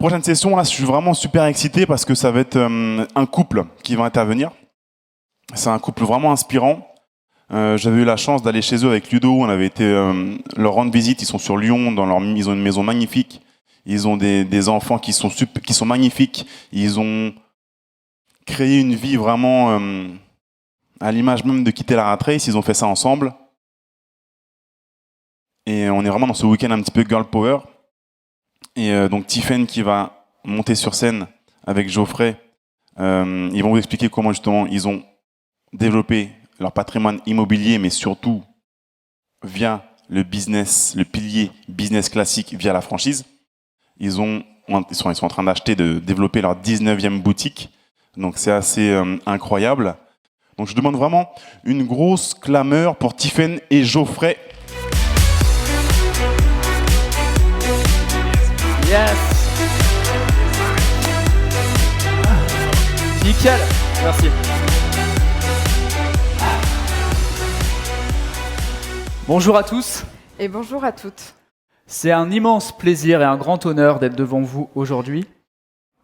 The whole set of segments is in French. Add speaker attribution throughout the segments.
Speaker 1: prochaine session, là, je suis vraiment super excité parce que ça va être un couple qui va intervenir. C'est un couple vraiment inspirant. J'avais eu la chance d'aller chez eux avec Ludo. On avait été leur rendre visite. Ils sont sur Lyon, ils ont une maison magnifique. Ils ont des enfants qui sont magnifiques. Ils ont créé une vie vraiment à l'image même de quitter la rat race. Ils ont fait ça ensemble. Et on est vraiment dans ce week-end un petit peu girl power. Et donc Tiffen qui va monter sur scène avec Geoffrey. Ils vont vous expliquer comment justement ils ont développé leur patrimoine immobilier, mais surtout via le business, le pilier business classique via la franchise. Ils sont en train de développer leur 19e boutique. Donc c'est assez incroyable. Donc je demande vraiment une grosse clameur pour Tiffen et Geoffrey.
Speaker 2: Yes. Nickel. Merci. Bonjour à tous.
Speaker 3: Et bonjour à toutes.
Speaker 2: C'est un immense plaisir et un grand honneur d'être devant vous aujourd'hui.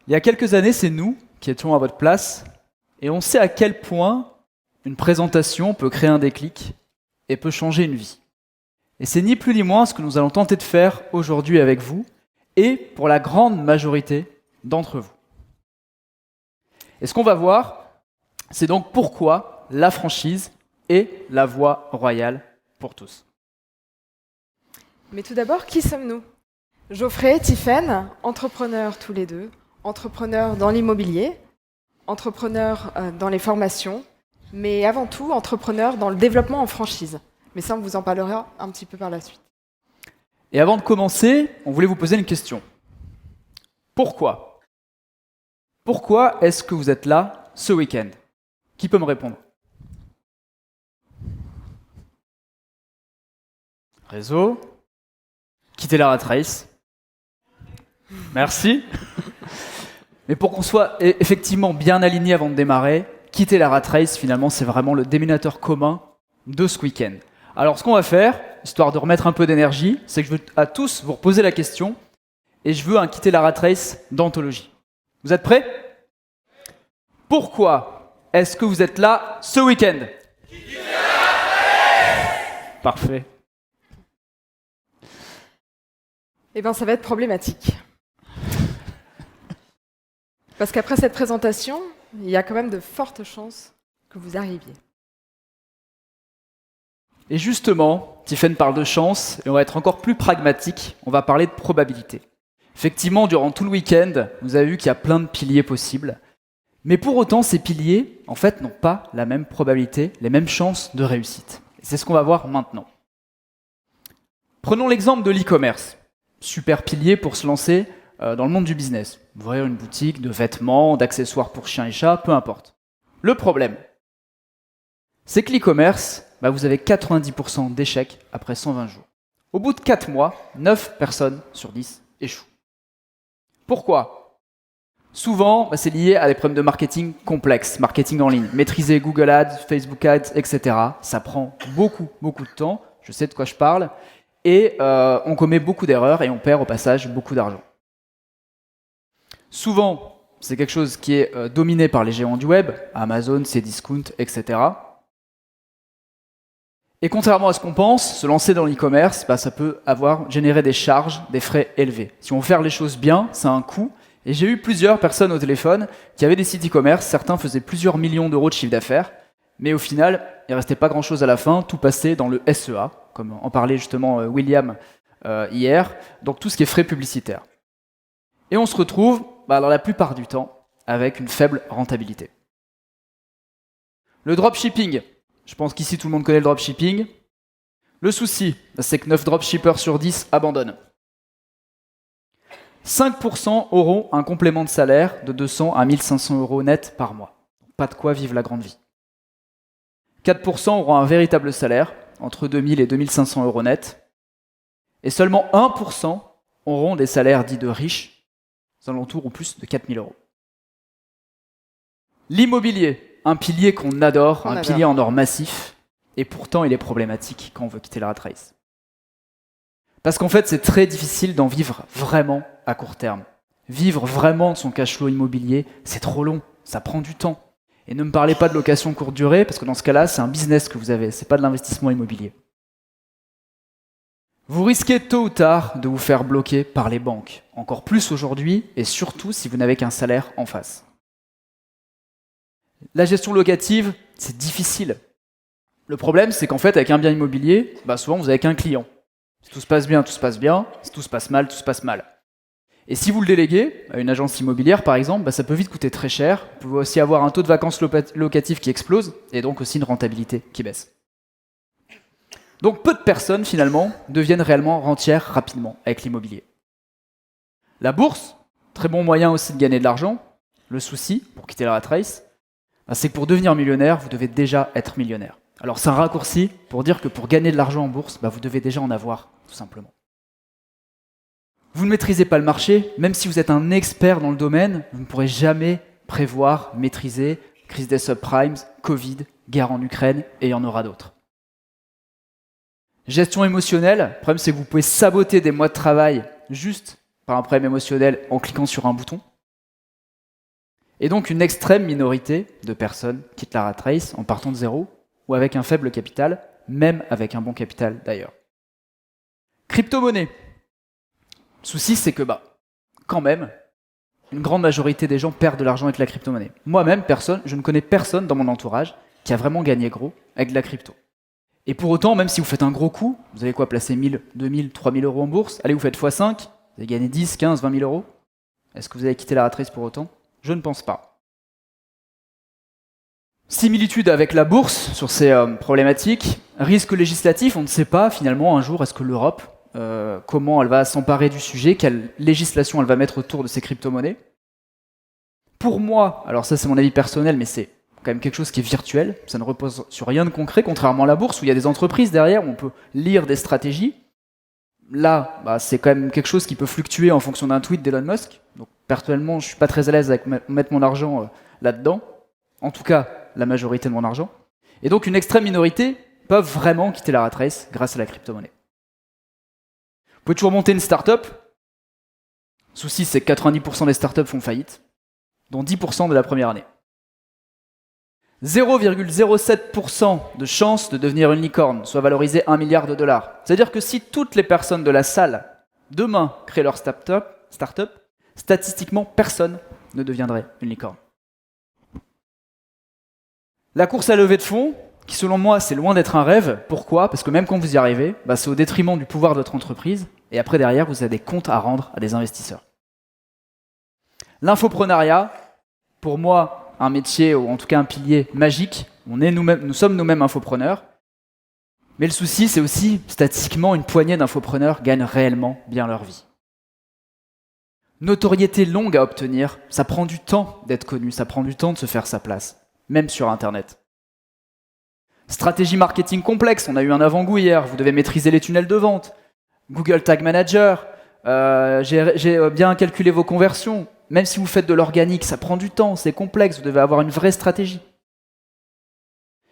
Speaker 2: Il y a quelques années, c'est nous qui étions à votre place et on sait à quel point une présentation peut créer un déclic et peut changer une vie. Et c'est ni plus ni moins ce que nous allons tenter de faire aujourd'hui avec vous et pour la grande majorité d'entre vous. Et ce qu'on va voir, c'est donc pourquoi la franchise est la voie royale pour tous.
Speaker 3: Mais tout d'abord, qui sommes-nous ? Geoffrey, Tiffen, entrepreneurs tous les deux, entrepreneurs dans l'immobilier, entrepreneurs dans les formations, mais avant tout entrepreneurs dans le développement en franchise. Mais ça, on vous en parlera un petit peu par la suite.
Speaker 2: Et avant de commencer, on voulait vous poser une question. Pourquoi ? Pourquoi est-ce que vous êtes là ce week-end ? Qui peut me répondre ? Réseau. Quitter la rat race. Merci. Mais pour qu'on soit effectivement bien aligné avant de démarrer, quitter la rat race, finalement, c'est vraiment le dénominateur commun de ce week-end. Alors, ce qu'on va faire, histoire de remettre un peu d'énergie, c'est que je veux à tous vous reposer la question et je veux un quitter la rat race d'anthologie. Vous êtes prêts ? Pourquoi est-ce que vous êtes là ce week-end ? Quitter la rat race ! Parfait.
Speaker 3: Eh bien, ça va être problématique. Parce qu'après cette présentation, il y a quand même de fortes chances que vous arriviez.
Speaker 2: Et justement, Tiffen parle de chance, et on va être encore plus pragmatique, on va parler de probabilité. Effectivement, durant tout le week-end, vous avez vu qu'il y a plein de piliers possibles, mais pour autant, ces piliers, en fait, n'ont pas la même probabilité, les mêmes chances de réussite. Et c'est ce qu'on va voir maintenant. Prenons l'exemple de l'e-commerce. Super pilier pour se lancer dans le monde du business. Ouvrir une boutique de vêtements, d'accessoires pour chiens et chats, peu importe. Le problème, c'est que l'e-commerce, vous avez 90% d'échecs après 120 jours. Au bout de 4 mois, 9 personnes sur 10 échouent. Pourquoi ? Souvent, c'est lié à des problèmes de marketing complexes, marketing en ligne. Maîtriser Google Ads, Facebook Ads, etc. Ça prend beaucoup de temps. Je sais de quoi je parle. Et on commet beaucoup d'erreurs et on perd au passage beaucoup d'argent. Souvent, c'est quelque chose qui est dominé par les géants du web, Amazon, Cdiscount, etc. Et contrairement à ce qu'on pense, se lancer dans l'e-commerce, ça peut générer des charges, des frais élevés. Si on veut faire les choses bien, ça a un coût. Et j'ai eu plusieurs personnes au téléphone qui avaient des sites e-commerce, certains faisaient plusieurs millions d'euros de chiffre d'affaires, mais au final, il ne restait pas grand-chose à la fin, tout passait dans le SEA, comme en parlait justement William hier, donc tout ce qui est frais publicitaires. Et on se retrouve, dans la plupart du temps, avec une faible rentabilité. Le dropshipping, je pense qu'ici tout le monde connaît le dropshipping. Le souci, c'est que 9 dropshippers sur 10 abandonnent. 5% auront un complément de salaire de 200 à 1500 euros net par mois. Pas de quoi vivre la grande vie. 4% auront un véritable salaire, entre 2000 et 2500 euros net. Et seulement 1% auront des salaires dits de riches, aux alentours ou plus de 4000 euros. L'immobilier, un pilier qu'on adore, pilier en or massif, et pourtant il est problématique quand on veut quitter la rat race. Parce qu'en fait, c'est très difficile d'en vivre vraiment à court terme. Vivre vraiment de son cash flow immobilier, c'est trop long, ça prend du temps. Et ne me parlez pas de location courte durée, parce que dans ce cas-là, c'est un business que vous avez, c'est pas de l'investissement immobilier. Vous risquez tôt ou tard de vous faire bloquer par les banques, encore plus aujourd'hui, et surtout si vous n'avez qu'un salaire en face. La gestion locative, c'est difficile. Le problème, c'est qu'en fait, avec un bien immobilier, souvent vous n'avez qu'un client. Si tout se passe bien, tout se passe bien. Si tout se passe mal, tout se passe mal. Et si vous le déléguez à une agence immobilière, par exemple, ça peut vite coûter très cher. Vous pouvez aussi avoir un taux de vacances locatif qui explose, et donc aussi une rentabilité qui baisse. Donc peu de personnes, finalement, deviennent réellement rentières rapidement avec l'immobilier. La bourse, très bon moyen aussi de gagner de l'argent. Le souci, pour quitter la rat race, c'est que pour devenir millionnaire, vous devez déjà être millionnaire. Alors c'est un raccourci pour dire que pour gagner de l'argent en bourse, vous devez déjà en avoir, tout simplement. Vous ne maîtrisez pas le marché, même si vous êtes un expert dans le domaine, vous ne pourrez jamais prévoir, maîtriser crise des subprimes, Covid, guerre en Ukraine, et il y en aura d'autres. Gestion émotionnelle, le problème c'est que vous pouvez saboter des mois de travail juste par un problème émotionnel en cliquant sur un bouton. Et donc une extrême minorité de personnes quittent la rat race en partant de zéro ou avec un faible capital, même avec un bon capital d'ailleurs. Crypto-monnaie. Le souci c'est que quand même, une grande majorité des gens perdent de l'argent avec la crypto-monnaie. Moi-même, je ne connais personne dans mon entourage qui a vraiment gagné gros avec de la crypto. Et pour autant, même si vous faites un gros coup, vous avez placer 1000, 2000, 3000 euros en bourse, allez, vous faites x5, vous avez gagné 10, 15, 20 000 euros. Est-ce que vous avez quitté la rat race pour autant ? Je ne pense pas. Similitude avec la bourse sur ces problématiques. Risque législatif, on ne sait pas finalement un jour, est-ce que l'Europe, comment elle va s'emparer du sujet, quelle législation elle va mettre autour de ces crypto-monnaies. Pour moi, alors ça c'est mon avis personnel, mais c'est quand même quelque chose qui est virtuel, ça ne repose sur rien de concret, contrairement à la bourse où il y a des entreprises derrière, où on peut lire des stratégies. Là, c'est quand même quelque chose qui peut fluctuer en fonction d'un tweet d'Elon Musk. Donc personnellement, je suis pas très à l'aise avec mettre mon argent là-dedans. En tout cas, la majorité de mon argent. Et donc une extrême minorité peuvent vraiment quitter la rat race grâce à la crypto-monnaie. Vous pouvez toujours monter une start-up. Le souci, c'est que 90% des start-up font faillite, dont 10% de la première année. 0,07% de chance de devenir une licorne, soit valorisé 1 milliard de dollars. C'est-à-dire que si toutes les personnes de la salle, demain, créent leur start-up, statistiquement, personne ne deviendrait une licorne. La course à levée de fonds, qui selon moi, c'est loin d'être un rêve. Pourquoi ? Parce que même quand vous y arrivez, c'est au détriment du pouvoir de votre entreprise, et après, derrière, vous avez des comptes à rendre à des investisseurs. L'infoprenariat, pour moi, un métier, ou en tout cas un pilier magique. Nous sommes nous-mêmes infopreneurs. Mais le souci, c'est aussi, statistiquement, une poignée d'infopreneurs gagnent réellement bien leur vie. Notoriété longue à obtenir, ça prend du temps d'être connu, ça prend du temps de se faire sa place, même sur Internet. Stratégie marketing complexe, on a eu un avant-goût hier, vous devez maîtriser les tunnels de vente. Google Tag Manager, j'ai bien calculé vos conversions. Même si vous faites de l'organique, ça prend du temps, c'est complexe, vous devez avoir une vraie stratégie.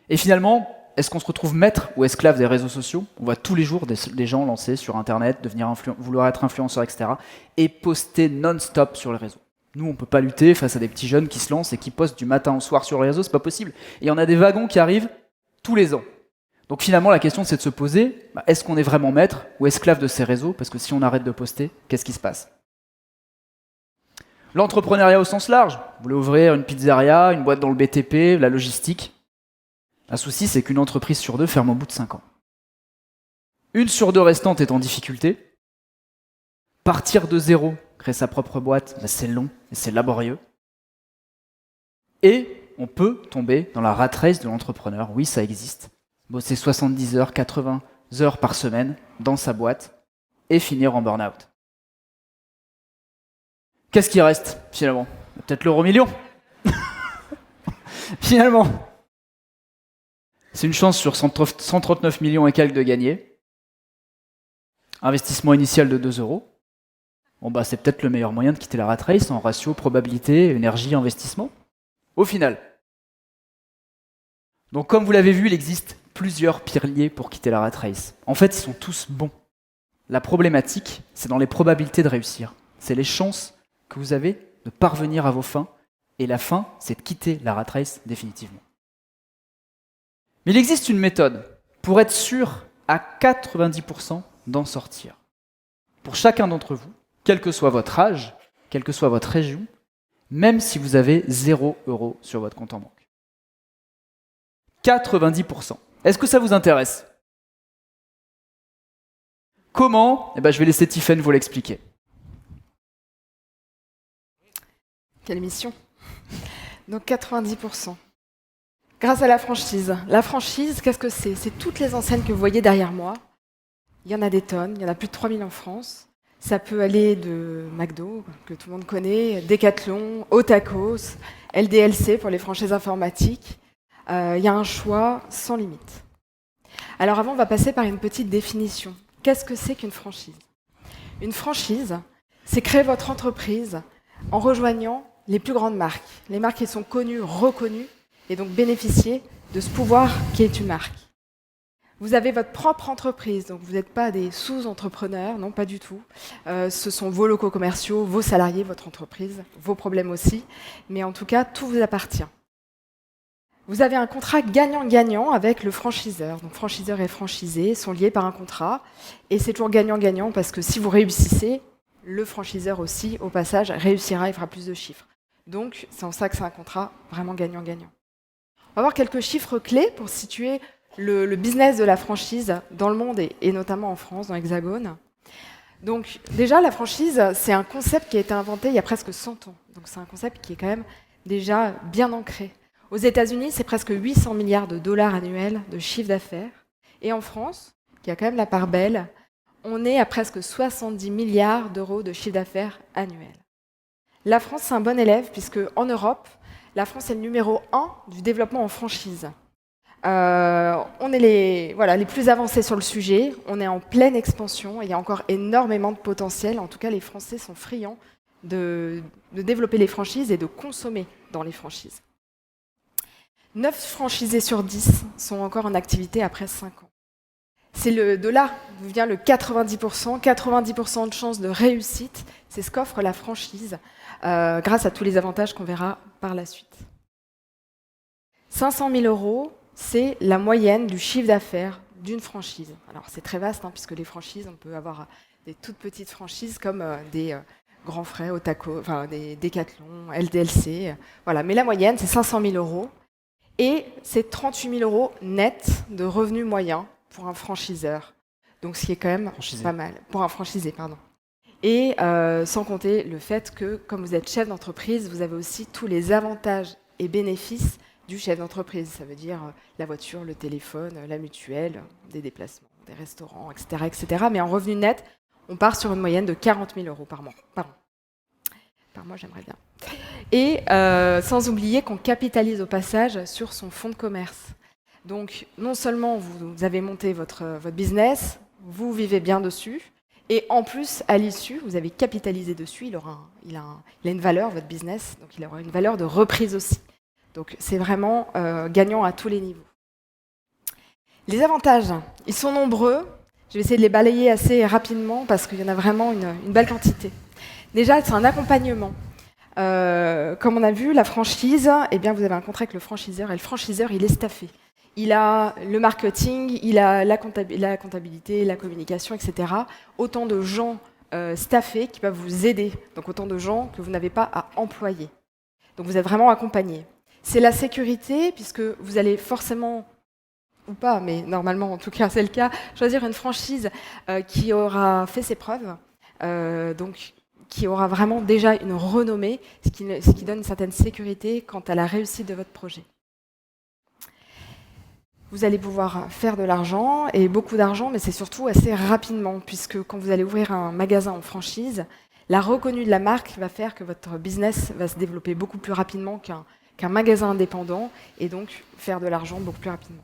Speaker 2: Et finalement, est-ce qu'on se retrouve maître ou esclave des réseaux sociaux ? On voit tous les jours des gens lancer sur Internet, vouloir être influenceurs, etc. et poster non-stop sur les réseaux. Nous, on ne peut pas lutter face à des petits jeunes qui se lancent et qui postent du matin au soir sur les réseaux, c'est pas possible. Et il y en a des wagons qui arrivent tous les ans. Donc finalement, la question c'est de se poser, est-ce qu'on est vraiment maître ou esclave de ces réseaux ? Parce que si on arrête de poster, qu'est-ce qui se passe ? L'entrepreneuriat au sens large, vous voulez ouvrir une pizzeria, une boîte dans le BTP, la logistique. Un souci, c'est qu'une entreprise sur 2 ferme au bout de 5 ans. 1 sur 2 restantes est en difficulté. Partir de zéro, créer sa propre boîte, c'est long et c'est laborieux. Et on peut tomber dans la rat race de l'entrepreneur, oui ça existe. Bosser 70 heures, 80 heures par semaine dans sa boîte et finir en burn-out. Qu'est-ce qui reste, finalement ? Peut-être l'euro-million. Finalement. C'est une chance sur 139 millions et quelques de gagner. Investissement initial de 2 euros. C'est peut-être le meilleur moyen de quitter la rat race en ratio probabilité, énergie, investissement. Au final. Donc comme vous l'avez vu, il existe plusieurs piliers pour quitter la rat race. En fait, ils sont tous bons. La problématique, c'est dans les probabilités de réussir. C'est les chances que vous avez de parvenir à vos fins. Et la fin, c'est de quitter la rat race définitivement. Mais il existe une méthode pour être sûr à 90% d'en sortir. Pour chacun d'entre vous, quel que soit votre âge, quelle que soit votre région, même si vous avez 0 € sur votre compte en banque. 90%. Est-ce que ça vous intéresse ? Comment ? Je vais laisser Tiffaine vous l'expliquer.
Speaker 3: Quelle mission. Donc 90%. Grâce à la franchise. La franchise, qu'est-ce que c'est ? C'est toutes les enseignes que vous voyez derrière moi. Il y en a des tonnes, il y en a plus de 3000 en France. Ça peut aller de McDo, que tout le monde connaît, Decathlon, Otakos, LDLC pour les franchises informatiques. Il y a un choix sans limite. Alors avant, on va passer par une petite définition. Qu'est-ce que c'est qu'une franchise ? Une franchise, c'est créer votre entreprise en rejoignant les plus grandes marques. Les marques qui sont connues, reconnues, et donc bénéficier de ce pouvoir qui est une marque. Vous avez votre propre entreprise, donc vous n'êtes pas des sous-entrepreneurs, non, pas du tout. Ce sont vos locaux commerciaux, vos salariés, votre entreprise, vos problèmes aussi, mais en tout cas, tout vous appartient. Vous avez un contrat gagnant-gagnant avec le franchiseur. Donc franchiseur et franchisé sont liés par un contrat, et c'est toujours gagnant-gagnant parce que si vous réussissez, le franchiseur aussi, au passage, réussira et fera plus de chiffres. Donc c'est en ça que c'est un contrat vraiment gagnant-gagnant. On va voir quelques chiffres clés pour situer le business de la franchise dans le monde et notamment en France, dans l'Hexagone. Donc déjà, la franchise, c'est un concept qui a été inventé il y a presque 100 ans. Donc c'est un concept qui est quand même déjà bien ancré. Aux États-Unis, c'est presque 800 milliards de dollars annuels de chiffre d'affaires. Et en France, qui a quand même la part belle, on est à presque 70 milliards d'euros de chiffre d'affaires annuel. La France, c'est un bon élève, puisque en Europe, la France est le numéro 1 du développement en franchise. On est les plus avancés sur le sujet, on est en pleine expansion, et il y a encore énormément de potentiel. En tout cas, les Français sont friands de développer les franchises et de consommer dans les franchises. 9 franchisés sur 10 sont encore en activité après 5 ans. C'est de là où vient le 90%, 90% de chances de réussite, c'est ce qu'offre la franchise, grâce à tous les avantages qu'on verra par la suite. 500 000 €, c'est la moyenne du chiffre d'affaires d'une franchise. Alors c'est très vaste, puisque les franchises, on peut avoir des toutes petites franchises comme des grands frais, Otaco, enfin des Decathlon, LDLC, voilà. Mais la moyenne, c'est 500 000 €, et c'est 38 000 € net de revenus moyens pour un franchiseur. Donc ce qui est quand même pas mal. Pour un franchisé, pardon. Et sans compter le fait que, comme vous êtes chef d'entreprise, vous avez aussi tous les avantages et bénéfices du chef d'entreprise. Ça veut dire la voiture, le téléphone, la mutuelle, des déplacements, des restaurants, etc., etc. Mais en revenu net, on part sur une moyenne de 40 000 € par mois. Par mois, j'aimerais bien. Et sans oublier qu'on capitalise au passage sur son fonds de commerce. Donc, non seulement vous avez monté votre business, vous vivez bien dessus, et en plus, à l'issue, vous avez capitalisé dessus, il a une valeur, votre business, donc il aura une valeur de reprise aussi. Donc, c'est vraiment gagnant à tous les niveaux. Les avantages, ils sont nombreux. Je vais essayer de les balayer assez rapidement parce qu'il y en a vraiment une belle quantité. Déjà, c'est un accompagnement. Comme on a vu, la franchise, eh bien, vous avez un contrat avec le franchiseur, et le franchiseur, il est staffé. Il a le marketing, il a la comptabilité, la communication, etc. Autant de gens staffés qui peuvent vous aider. Donc autant de gens que vous n'avez pas à employer. Donc vous êtes vraiment accompagné. C'est la sécurité, puisque vous allez forcément, ou pas, mais normalement en tout cas c'est le cas, choisir une franchise qui aura fait ses preuves, donc qui aura vraiment déjà une renommée, ce qui donne une certaine sécurité quant à la réussite de votre projet. Vous allez pouvoir faire de l'argent, et beaucoup d'argent, mais c'est surtout assez rapidement, puisque quand vous allez ouvrir un magasin en franchise, la reconnue de la marque va faire que votre business va se développer beaucoup plus rapidement qu'un magasin indépendant, et donc faire de l'argent beaucoup plus rapidement.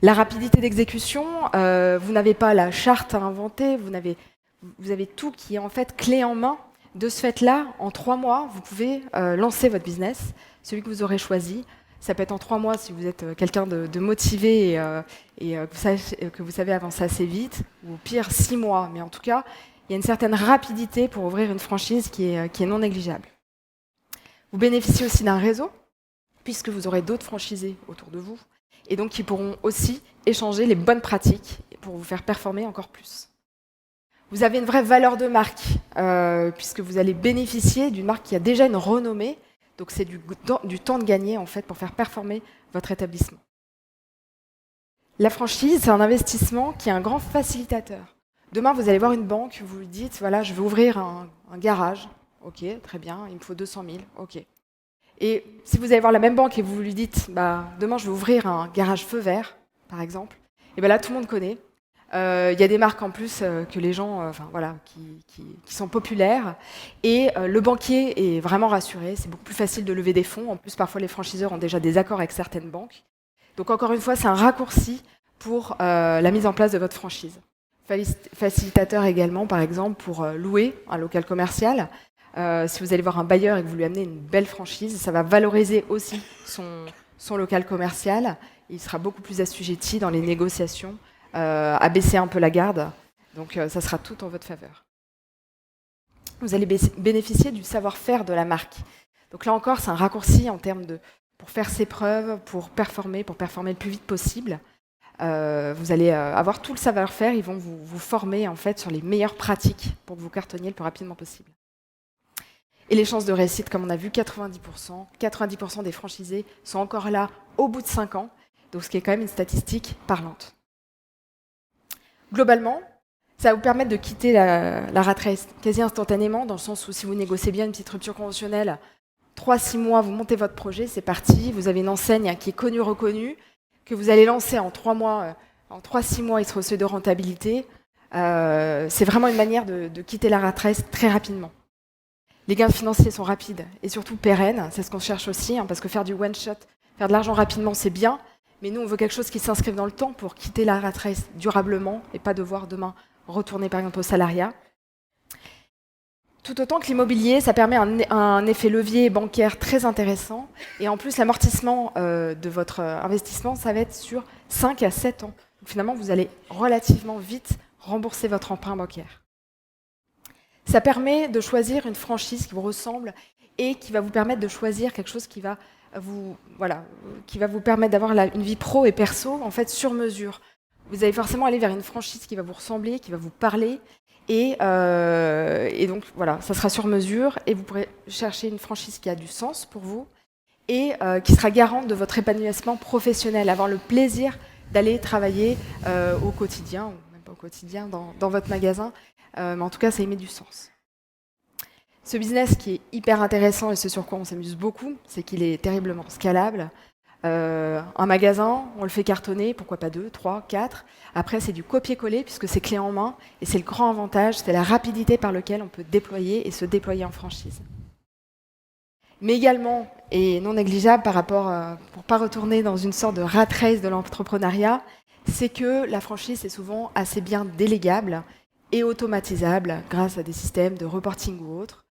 Speaker 3: La rapidité d'exécution, vous n'avez pas la charte à inventer, vous avez tout qui est en fait clé en main. De ce fait-là, en 3 mois, vous pouvez lancer votre business, celui que vous aurez choisi. Ça peut être en 3 mois si vous êtes quelqu'un de motivé et que vous savez avancer assez vite, ou au pire 6 mois. Mais en tout cas, il y a une certaine rapidité pour ouvrir une franchise qui est non négligeable. Vous bénéficiez aussi d'un réseau, puisque vous aurez d'autres franchisés autour de vous, et donc qui pourront aussi échanger les bonnes pratiques pour vous faire performer encore plus. Vous avez une vraie valeur de marque, puisque vous allez bénéficier d'une marque qui a déjà une renommée, donc c'est du temps de gagner en fait pour faire performer votre établissement. La franchise, c'est un investissement qui est un grand facilitateur. Demain, vous allez voir une banque, vous lui dites, voilà, je veux ouvrir un garage. Ok, très bien, il me faut 200 000, ok. Et si vous allez voir la même banque et vous lui dites, demain, je veux ouvrir un garage feu vert, par exemple, et bien là, tout le monde connaît. Il y a des marques en plus que les gens, qui sont populaires. Et le banquier est vraiment rassuré, c'est beaucoup plus facile de lever des fonds. En plus, parfois, les franchiseurs ont déjà des accords avec certaines banques. Donc, encore une fois, c'est un raccourci pour la mise en place de votre franchise. Facilitateur également, par exemple, pour louer un local commercial. Si vous allez voir un bailleur et que vous lui amenez une belle franchise, ça va valoriser aussi son local commercial. Il sera beaucoup plus assujetti dans les négociations à baisser un peu la garde. Donc, ça sera tout en votre faveur. Vous allez bénéficier du savoir-faire de la marque. Donc là encore, c'est un raccourci en termes pour faire ses preuves, pour performer le plus vite possible. Vous allez avoir tout le savoir-faire, ils vont vous former en fait sur les meilleures pratiques pour que vous cartonniez le plus rapidement possible. Et les chances de réussite, comme on a vu, 90% des franchisés sont encore là au bout de 5 ans, donc ce qui est quand même une statistique parlante. Globalement, ça va vous permettre de quitter la rat race quasi instantanément, dans le sens où si vous négociez bien une petite rupture conventionnelle, 3-6 mois, vous montez votre projet, c'est parti, vous avez une enseigne qui est connue, reconnue, que vous allez lancer en 3 mois, en 3-6 mois, il sera au seuil de rentabilité. C'est vraiment une manière de quitter la rat race très rapidement. Les gains financiers sont rapides et surtout pérennes, c'est ce qu'on cherche aussi, parce que faire du one-shot, faire de l'argent rapidement, c'est bien, mais nous, on veut quelque chose qui s'inscrive dans le temps pour quitter la rat race durablement et pas devoir demain retourner par exemple au salariat. Tout autant que l'immobilier, ça permet un effet levier bancaire très intéressant. Et en plus, l'amortissement de votre investissement, ça va être sur 5 à 7 ans. Donc, finalement, vous allez relativement vite rembourser votre emprunt bancaire. Ça permet de choisir une franchise qui vous ressemble et qui va vous permettre de choisir quelque chose qui va vous permettre d'avoir une vie pro et perso en fait sur mesure. Vous allez forcément aller vers une franchise qui va vous ressembler, qui va vous parler. Et donc, voilà, ça sera sur mesure et vous pourrez chercher une franchise qui a du sens pour vous et qui sera garante de votre épanouissement professionnel, avoir le plaisir d'aller travailler au quotidien, ou même pas au quotidien, dans votre magasin, mais en tout cas, ça y met du sens. Ce business qui est hyper intéressant et ce sur quoi on s'amuse beaucoup, c'est qu'il est terriblement scalable. Un magasin, on le fait cartonner, pourquoi pas 2, 3, 4. Après, c'est du copier-coller puisque c'est clé en main. Et c'est le grand avantage, c'est la rapidité par laquelle on peut déployer et se déployer en franchise. Mais également, et non négligeable par rapport, pour ne pas retourner dans une sorte de rat race de l'entrepreneuriat, c'est que la franchise est souvent assez bien délégable et automatisable grâce à des systèmes de reporting ou autres.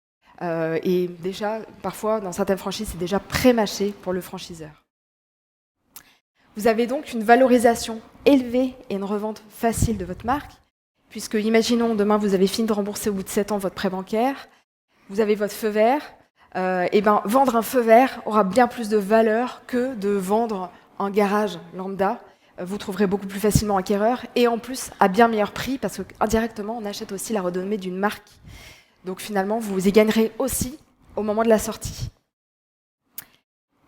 Speaker 3: Et déjà, parfois, dans certaines franchises, c'est déjà pré-mâché pour le franchiseur. Vous avez donc une valorisation élevée et une revente facile de votre marque, puisque, imaginons, demain, vous avez fini de rembourser au bout de 7 ans votre prêt bancaire, vous avez votre feu vert, et vendre un feu vert aura bien plus de valeur que de vendre un garage lambda. Vous trouverez beaucoup plus facilement acquéreur, et en plus, à bien meilleur prix, parce qu'indirectement, on achète aussi la renommée d'une marque. Donc finalement, vous y gagnerez aussi au moment de la sortie.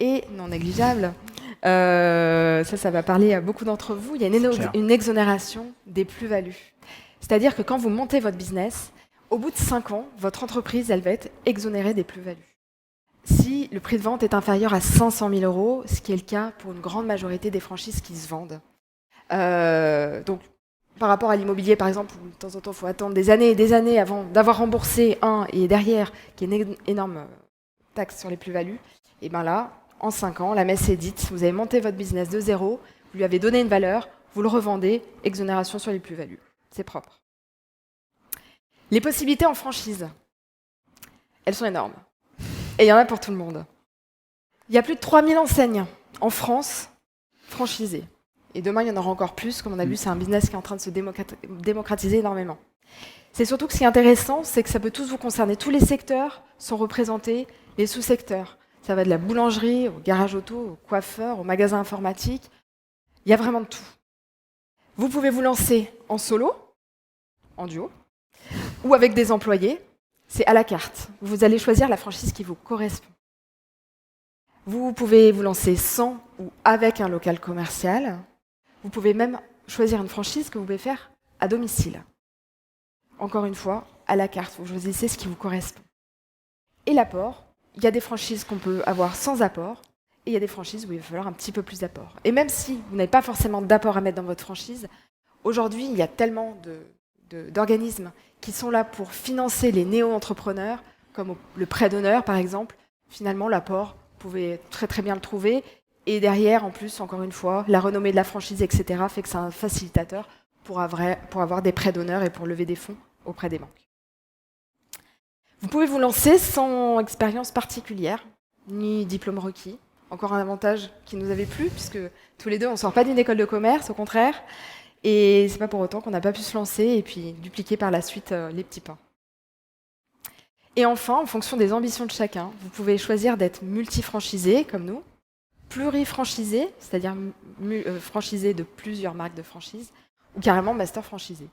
Speaker 3: Et non négligeable, ça va parler à beaucoup d'entre vous, il y a une exonération des plus-values. C'est-à-dire que quand vous montez votre business, au bout de 5 ans, votre entreprise, elle va être exonérée des plus-values. Si le prix de vente est inférieur à 500 000 €, ce qui est le cas pour une grande majorité des franchises qui se vendent. Donc, par rapport à l'immobilier, par exemple, où de temps en temps, il faut attendre des années et des années avant d'avoir remboursé et derrière, qui est une énorme taxe sur les plus-values, et bien là, en 5 ans, la messe est dite, vous avez monté votre business de zéro, vous lui avez donné une valeur, vous le revendez, exonération sur les plus-values. C'est propre. Les possibilités en franchise, elles sont énormes. Et il y en a pour tout le monde. Il y a plus de 3000 enseignes en France franchisées. Et demain, il y en aura encore plus. Comme on a vu, c'est un business qui est en train de se démocratiser énormément. C'est surtout que ce qui est intéressant, c'est que ça peut tous vous concerner. Tous les secteurs sont représentés, les sous-secteurs. Ça va de la boulangerie, au garage auto, au coiffeur, au magasin informatique. Il y a vraiment de tout. Vous pouvez vous lancer en solo, en duo, ou avec des employés. C'est à la carte. Vous allez choisir la franchise qui vous correspond. Vous pouvez vous lancer sans ou avec un local commercial. Vous pouvez même choisir une franchise que vous pouvez faire à domicile. Encore une fois, à la carte, vous choisissez ce qui vous correspond. Et l'apport, il y a des franchises qu'on peut avoir sans apport, et il y a des franchises où il va falloir un petit peu plus d'apport. Et même si vous n'avez pas forcément d'apport à mettre dans votre franchise, aujourd'hui, il y a tellement d'organismes qui sont là pour financer les néo-entrepreneurs, comme le prêt d'honneur par exemple. Finalement, l'apport, vous pouvez très très bien le trouver. Et derrière, en plus, encore une fois, la renommée de la franchise, etc., fait que c'est un facilitateur pour avoir des prêts d'honneur et pour lever des fonds auprès des banques. Vous pouvez vous lancer sans expérience particulière, ni diplôme requis. Encore un avantage qui nous avait plu, puisque tous les deux, on ne sort pas d'une école de commerce, au contraire. Et c'est pas pour autant qu'on n'a pas pu se lancer et puis dupliquer par la suite les petits pains. Et enfin, en fonction des ambitions de chacun, vous pouvez choisir d'être multifranchisé, comme nous, plurifranchisé, c'est-à-dire franchisé de plusieurs marques de franchise, ou carrément master franchisé.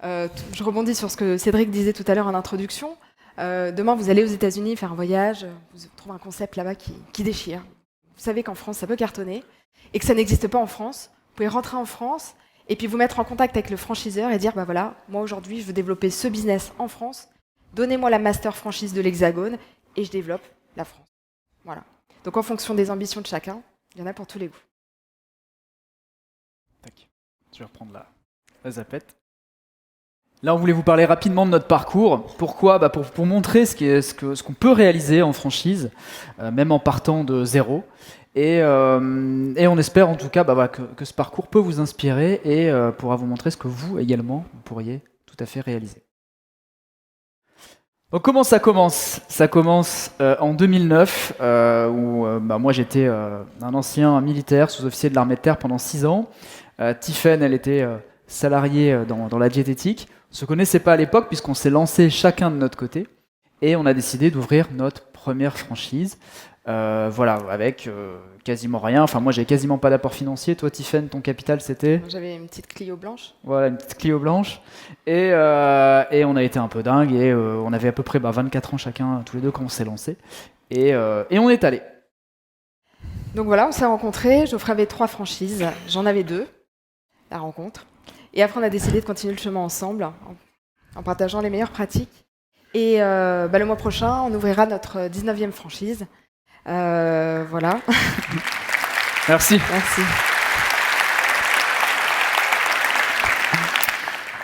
Speaker 3: Je rebondis sur ce que Cédric disait tout à l'heure en introduction. Demain, vous allez aux États-Unis faire un voyage, vous trouvez un concept là-bas qui déchire. Vous savez qu'en France, ça peut cartonner, et que ça n'existe pas en France. Vous pouvez rentrer en France, et puis vous mettre en contact avec le franchiseur et dire, bah voilà, moi aujourd'hui, je veux développer ce business en France, donnez-moi la master franchise de l'Hexagone, et je développe la France. Voilà. Donc en fonction des ambitions de chacun, il y en a pour tous les goûts.
Speaker 2: Tac. Je vais reprendre la zapette. Là, on voulait vous parler rapidement de notre parcours. Pourquoi ? Pour montrer ce qu'on peut réaliser en franchise, même en partant de zéro. Et on espère en tout cas que ce parcours peut vous inspirer et pourra vous montrer ce que vous également, vous pourriez tout à fait réaliser. Donc comment ça commence ? Ça commence en 2009, où moi j'étais un ancien militaire, sous-officier de l'armée de terre pendant 6 ans. Tiffaine, elle était salariée dans la diététique. On ne se connaissait pas à l'époque puisqu'on s'est lancé chacun de notre côté et on a décidé d'ouvrir notre première franchise. Avec quasiment rien. Enfin, moi, j'ai quasiment pas d'apport financier. Toi, Tiffaine, ton capital, c'était ?
Speaker 3: J'avais une petite Clio blanche.
Speaker 2: Voilà, une petite Clio blanche. Et on a été un peu dingue et on avait à peu près 24 ans chacun, tous les deux, quand on s'est lancé. Et on est allé.
Speaker 3: Donc voilà, on s'est rencontrés. Geoffrey avait 3 franchises. J'en avais 2, la rencontre. Et après, on a décidé de continuer le chemin ensemble, en partageant les meilleures pratiques. Et le mois prochain, on ouvrira notre 19e franchise. Voilà.
Speaker 2: Merci.
Speaker 3: Merci.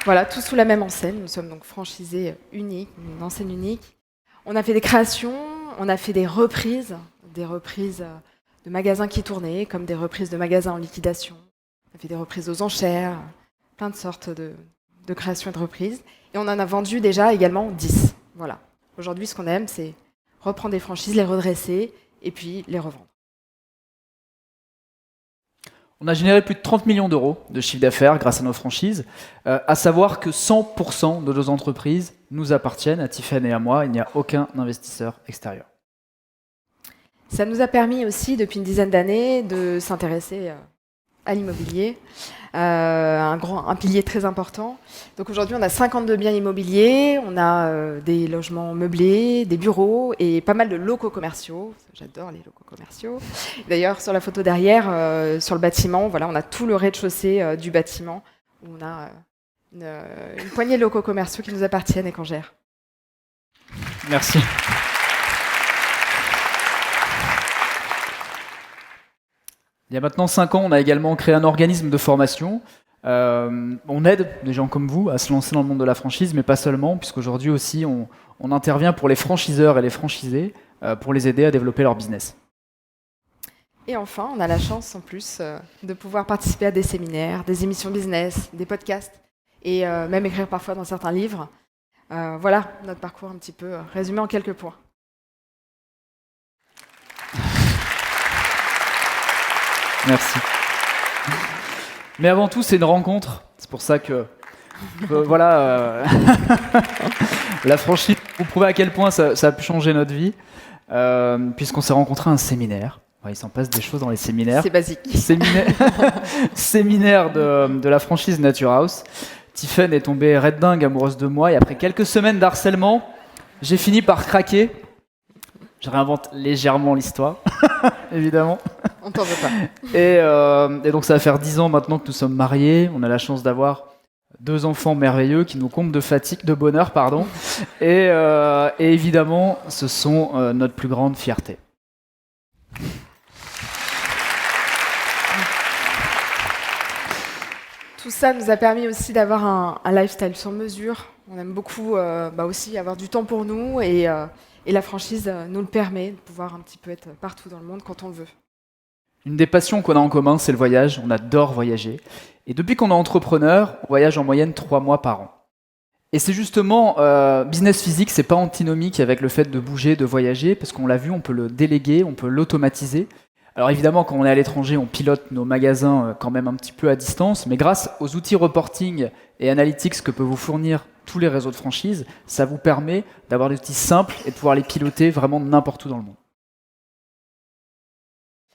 Speaker 3: Voilà, tous sous la même enseigne. Nous sommes donc franchisés uniques, une enseigne unique. On a fait des créations, on a fait des reprises de magasins qui tournaient, comme des reprises de magasins en liquidation. On a fait des reprises aux enchères, plein de sortes de créations et de reprises. Et on en a vendu déjà également 10. Voilà. Aujourd'hui, ce qu'on aime, c'est reprendre des franchises, les redresser et puis les revendre.
Speaker 2: On a généré plus de 30 millions d'euros de chiffre d'affaires grâce à nos franchises. À savoir que 100% de nos entreprises nous appartiennent, à Tiffaine et à moi. Il n'y a aucun investisseur extérieur.
Speaker 3: Ça nous a permis aussi, depuis une dizaine d'années, de s'intéresser à l'immobilier, un pilier très important. Donc aujourd'hui, on a 52 biens immobiliers, on a des logements meublés, des bureaux et pas mal de locaux commerciaux. J'adore les locaux commerciaux. D'ailleurs, sur la photo derrière, sur le bâtiment, voilà, on a tout le rez-de-chaussée du bâtiment où on a une poignée de locaux commerciaux qui nous appartiennent et qu'on gère.
Speaker 2: Merci. Il y a maintenant 5 ans, on a également créé un organisme de formation. On aide des gens comme vous à se lancer dans le monde de la franchise, mais pas seulement, puisqu'aujourd'hui aussi, on intervient pour les franchiseurs et les franchisés pour les aider à développer leur business.
Speaker 3: Et enfin, on a la chance en plus de pouvoir participer à des séminaires, des émissions business, des podcasts, et même écrire parfois dans certains livres. Voilà notre parcours un petit peu résumé en quelques points.
Speaker 2: Merci. Mais avant tout, c'est une rencontre. C'est pour ça que Voilà, la franchise, vous prouvez à quel point ça a pu changer notre vie, puisqu'on s'est rencontrés à un séminaire. Ouais, il s'en passe des choses dans les séminaires.
Speaker 3: C'est basique.
Speaker 2: Séminaire de la franchise Nature House. Tiffen est tombée red dingue amoureuse de moi et après quelques semaines d'harcèlement, j'ai fini par craquer. Je réinvente légèrement l'histoire, évidemment.
Speaker 3: On t'en veut pas.
Speaker 2: Et donc ça va faire 10 ans maintenant que nous sommes mariés. On a la chance d'avoir 2 enfants merveilleux qui nous comblent de bonheur, pardon. Et évidemment, ce sont notre plus grande fierté.
Speaker 3: Tout ça nous a permis aussi d'avoir un lifestyle sur mesure. On aime beaucoup aussi avoir du temps pour nous et la franchise nous le permet de pouvoir un petit peu être partout dans le monde quand on le veut.
Speaker 2: Une des passions qu'on a en commun, c'est le voyage. On adore voyager. Et depuis qu'on est entrepreneur, on voyage en moyenne 3 mois par an. Et c'est justement, business physique, c'est pas antinomique avec le fait de bouger, de voyager, parce qu'on l'a vu, on peut le déléguer, on peut l'automatiser. Alors évidemment, quand on est à l'étranger, on pilote nos magasins quand même un petit peu à distance, mais grâce aux outils reporting et analytics que peut vous fournir tous les réseaux de franchise, ça vous permet d'avoir des outils simples et de pouvoir les piloter vraiment n'importe où dans le monde.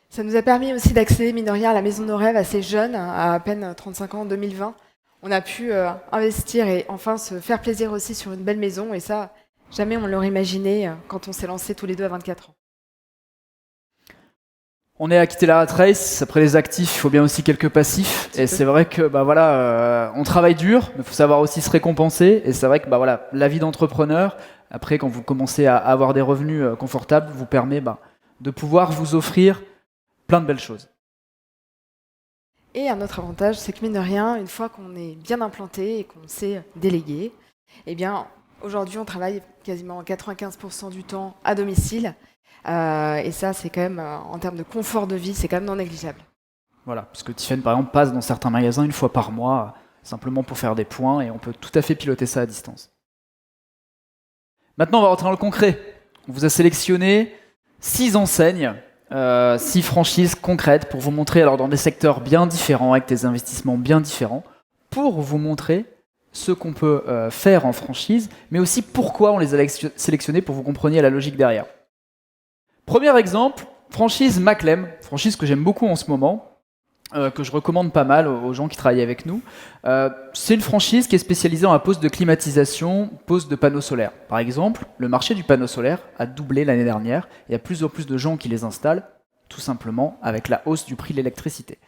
Speaker 3: Ça nous a permis aussi d'accéder, mine de rien, à la maison de nos rêves assez jeune, à peine 35 ans, en 2020. On a pu investir et enfin se faire plaisir aussi sur une belle maison, et ça, jamais on l'aurait imaginé quand on s'est lancés tous les deux à 24 ans.
Speaker 2: On est à quitter la rat race. Après les actifs, il faut bien aussi quelques passifs. Et c'est vrai que on travaille dur, mais il faut savoir aussi se récompenser. Et c'est vrai que la vie d'entrepreneur, après quand vous commencez à avoir des revenus confortables, vous permet de pouvoir vous offrir plein de belles choses.
Speaker 3: Et un autre avantage, c'est que mine de rien, une fois qu'on est bien implanté et qu'on sait déléguer, eh bien aujourd'hui on travaille quasiment 95% du temps à domicile. Et ça, c'est quand même, en termes de confort de vie, c'est quand même non négligeable.
Speaker 2: Voilà, parce que Tiffen, par exemple, passe dans certains magasins 1 fois par mois, simplement pour faire des points, et on peut tout à fait piloter ça à distance. Maintenant, on va rentrer dans le concret. On vous a sélectionné 6 enseignes, 6 franchises concrètes pour vous montrer, alors dans des secteurs bien différents, avec des investissements bien différents, pour vous montrer ce qu'on peut faire en franchise, mais aussi pourquoi on les a sélectionnés pour que vous compreniez la logique derrière. Premier exemple, franchise Maclem, franchise que j'aime beaucoup en ce moment, que je recommande pas mal aux gens qui travaillent avec nous. C'est une franchise qui est spécialisée dans la pose de climatisation, pose de panneaux solaires. Par exemple, le marché du panneau solaire a doublé l'année dernière. Il y a plus en plus de gens qui les installent, tout simplement avec la hausse du prix de l'électricité.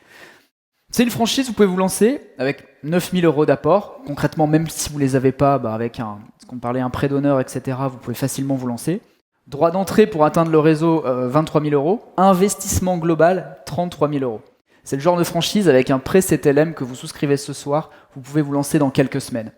Speaker 2: C'est une franchise, vous pouvez vous lancer avec 9 000 € d'apport. Concrètement, même si vous ne les avez pas, avec un prêt d'honneur, etc., vous pouvez facilement vous lancer. Droit d'entrée pour atteindre le réseau, 23 000 €. Investissement global, 33 000 €. C'est le genre de franchise avec un prêt CTLM que vous souscrivez ce soir, vous pouvez vous lancer dans quelques semaines.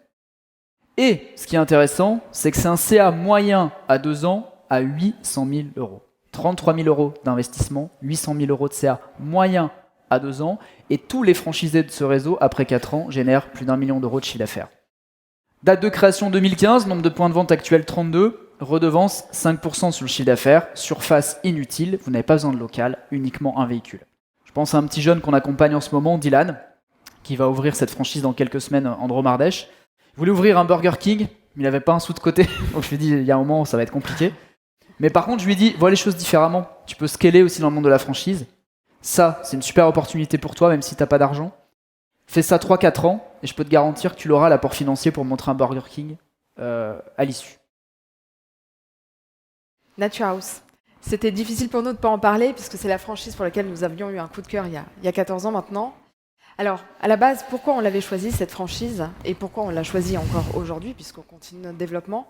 Speaker 2: Et ce qui est intéressant, c'est que c'est un CA moyen à 2 ans à 800 000 €. 33 000 € d'investissement, 800 000 € de CA moyen à 2 ans, et tous les franchisés de ce réseau, après 4 ans, génèrent plus d'1 million € de chiffre d'affaires. Date de création 2015, nombre de points de vente actuels 32, redevance 5% sur le chiffre d'affaires, surface inutile, vous n'avez pas besoin de local, uniquement un véhicule. Je pense à un petit jeune qu'on accompagne en ce moment, Dylan, qui va ouvrir cette franchise dans quelques semaines en Dromardèche. Il voulait ouvrir un Burger King, mais il n'avait pas un sou de côté, donc je lui ai dit, il y a un moment où ça va être compliqué. Mais par contre, je lui ai dit, vois les choses différemment, tu peux scaler aussi dans le monde de la franchise. Ça, c'est une super opportunité pour toi, même si tu n'as pas d'argent. Fais ça 3-4 ans, et je peux te garantir que tu l'auras l'apport financier pour montrer un Burger King à l'issue.
Speaker 3: Nature House. C'était difficile pour nous de ne pas en parler, puisque c'est la franchise pour laquelle nous avions eu un coup de cœur il y a 14 ans maintenant. Alors, à la base, pourquoi on l'avait choisi, cette franchise, et pourquoi on l'a choisie encore aujourd'hui, puisqu'on continue notre développement,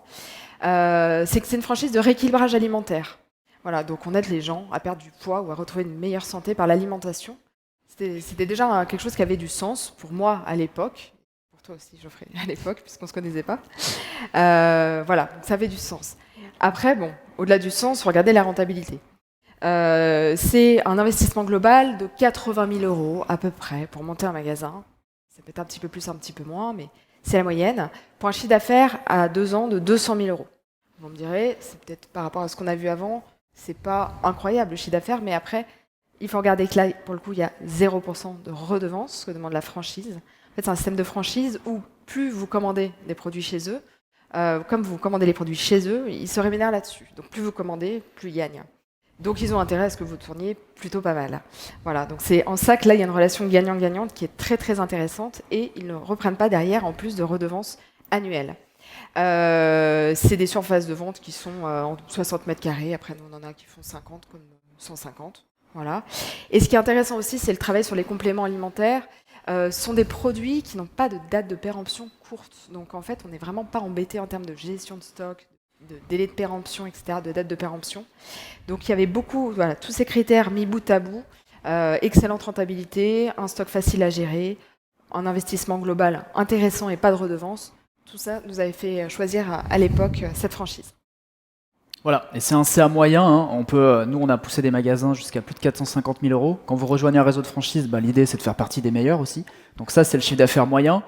Speaker 3: c'est que c'est une franchise de rééquilibrage alimentaire. Voilà, donc on aide les gens à perdre du poids ou à retrouver une meilleure santé par l'alimentation. C'était déjà quelque chose qui avait du sens pour moi à l'époque, pour toi aussi Geoffrey à l'époque, puisqu'on ne se connaissait pas. Voilà, ça avait du sens. Après, bon, au-delà du sens, regardez la rentabilité. C'est un investissement global de 80 000 € à peu près pour monter un magasin. Ça peut être un petit peu plus, un petit peu moins, mais c'est la moyenne. Pour un chiffre d'affaires à 2 ans de 200 000 €. Vous me direz, c'est peut-être par rapport à ce qu'on a vu avant, c'est pas incroyable le chiffre d'affaires, mais après, il faut regarder que là, pour le coup, il y a 0% de redevance, ce que demande la franchise. En fait, c'est un système de franchise où plus vous commandez des produits chez eux, comme vous commandez les produits chez eux, ils se rémunèrent là-dessus. Donc plus vous commandez, plus ils gagnent. Donc ils ont intérêt à ce que vous tourniez plutôt pas mal. Voilà, donc c'est en ça que là, il y a une relation gagnant-gagnante qui est très très intéressante et ils ne reprennent pas derrière en plus de redevances annuelles. C'est des surfaces de vente qui sont en 60 mètres carrés. Après, nous, on en a qui font 50 comme 150. Voilà. Et ce qui est intéressant aussi, c'est le travail sur les compléments alimentaires. Ce sont des produits qui n'ont pas de date de péremption courte. Donc, en fait, on n'est vraiment pas embêté en termes de gestion de stock, de délai de péremption, etc., de date de péremption. Donc, il y avait beaucoup, voilà, tous ces critères mis bout à bout. Excellente rentabilité, un stock facile à gérer, un investissement global intéressant et pas de redevance. Tout ça nous avait fait choisir à l'époque cette franchise.
Speaker 2: Voilà, et c'est un CA moyen. Hein. Nous, on a poussé des magasins jusqu'à plus de 450 000 euros. Quand vous rejoignez un réseau de franchise, l'idée, c'est de faire partie des meilleurs aussi. Donc ça, c'est le chiffre d'affaires moyen.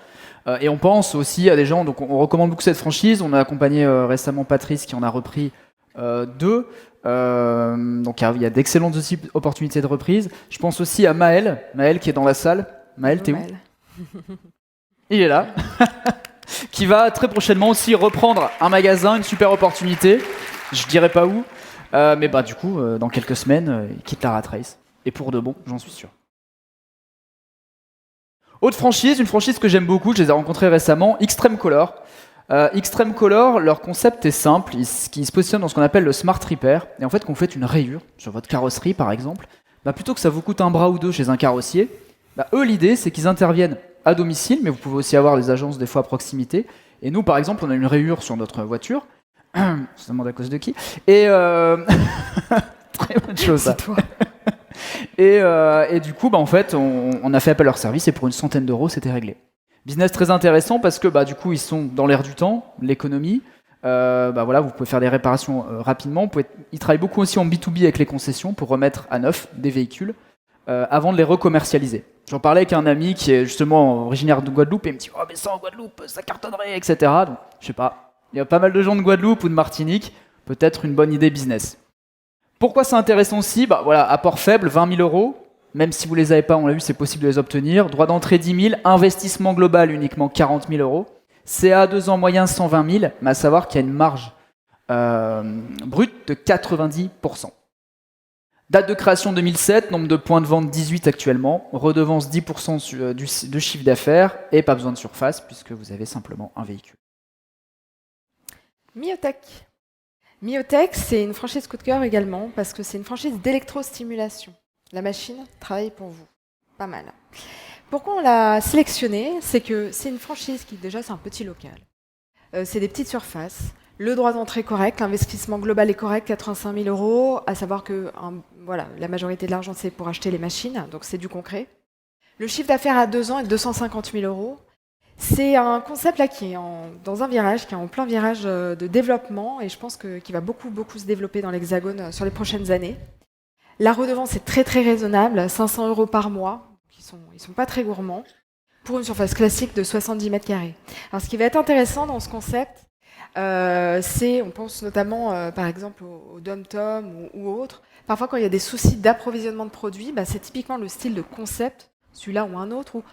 Speaker 2: Et on pense aussi à des gens, donc on recommande beaucoup cette franchise. On a accompagné récemment Patrice qui en a repris 2. Donc il y a d'excellentes aussi opportunités de reprise. Je pense aussi à Maël qui est dans la salle. Maël, t'es où ? Il est là. Qui va très prochainement aussi reprendre un magasin, une super opportunité. Je dirais pas où, mais du coup, dans quelques semaines, il quitte la rat race. Et pour de bon, j'en suis sûr. Autre franchise, une franchise que j'aime beaucoup, je les ai rencontrés récemment, Extreme Color. Extreme Color, leur concept est simple, ils se positionnent dans ce qu'on appelle le Smart Repair. Et en fait, quand vous faites une rayure sur votre carrosserie, par exemple, plutôt que ça vous coûte un bras ou deux chez un carrossier, eux, l'idée, c'est qu'ils interviennent à domicile, mais vous pouvez aussi avoir des agences des fois à proximité. Et nous, par exemple, on a une rayure sur notre voiture. Ça demande à cause de qui ? Et très bonne chose. Ça.
Speaker 3: C'est toi.
Speaker 2: Et du coup, en fait, on a fait appel à leur service et pour une centaine d'euros, c'était réglé. Business très intéressant parce que du coup, ils sont dans l'air du temps, l'économie. Vous pouvez faire des réparations rapidement. Ils travaillent beaucoup aussi en B2B avec les concessions pour remettre à neuf des véhicules avant de les recommercialiser. J'en parlais avec un ami qui est justement originaire de Guadeloupe et il me dit « Oh, mais ça en Guadeloupe, ça cartonnerait, etc. » Donc, je sais pas. Il y a pas mal de gens de Guadeloupe ou de Martinique, peut-être une bonne idée business. Pourquoi c'est intéressant aussi ? Apport faible, 20 000 euros. Même si vous les avez pas, on l'a vu, c'est possible de les obtenir. Droit d'entrée 10 000, investissement global uniquement 40 000 euros. CA 2 ans moyen 120 000, mais à savoir qu'il y a une marge brute de 90%. Date de création 2007, nombre de points de vente 18 actuellement, redevance 10% de chiffre d'affaires et pas besoin de surface puisque vous avez simplement un véhicule.
Speaker 3: Myotech. Myotech, c'est une franchise coup de cœur également parce que c'est une franchise d'électrostimulation. La machine travaille pour vous. Pas mal. Pourquoi on l'a sélectionnée ? C'est que c'est une franchise qui, déjà, c'est un petit local. C'est des petites surfaces. Le droit d'entrée correct, l'investissement global est correct, 85 000 euros. À savoir que la majorité de l'argent, c'est pour acheter les machines, donc c'est du concret. Le chiffre d'affaires à 2 ans est de 250 000 euros. C'est un concept là qui est dans un virage, qui est en plein virage de développement et je pense qu'il va beaucoup se développer dans l'Hexagone sur les prochaines années. La redevance est très très raisonnable, 500 euros par mois, ils sont pas très gourmands, pour une surface classique de 70 mètres carrés. Alors ce qui va être intéressant dans ce concept, on pense notamment par exemple au Dom-Tom ou autres, parfois quand il y a des soucis d'approvisionnement de produits, c'est typiquement le style de concept, celui-là ou un autre, où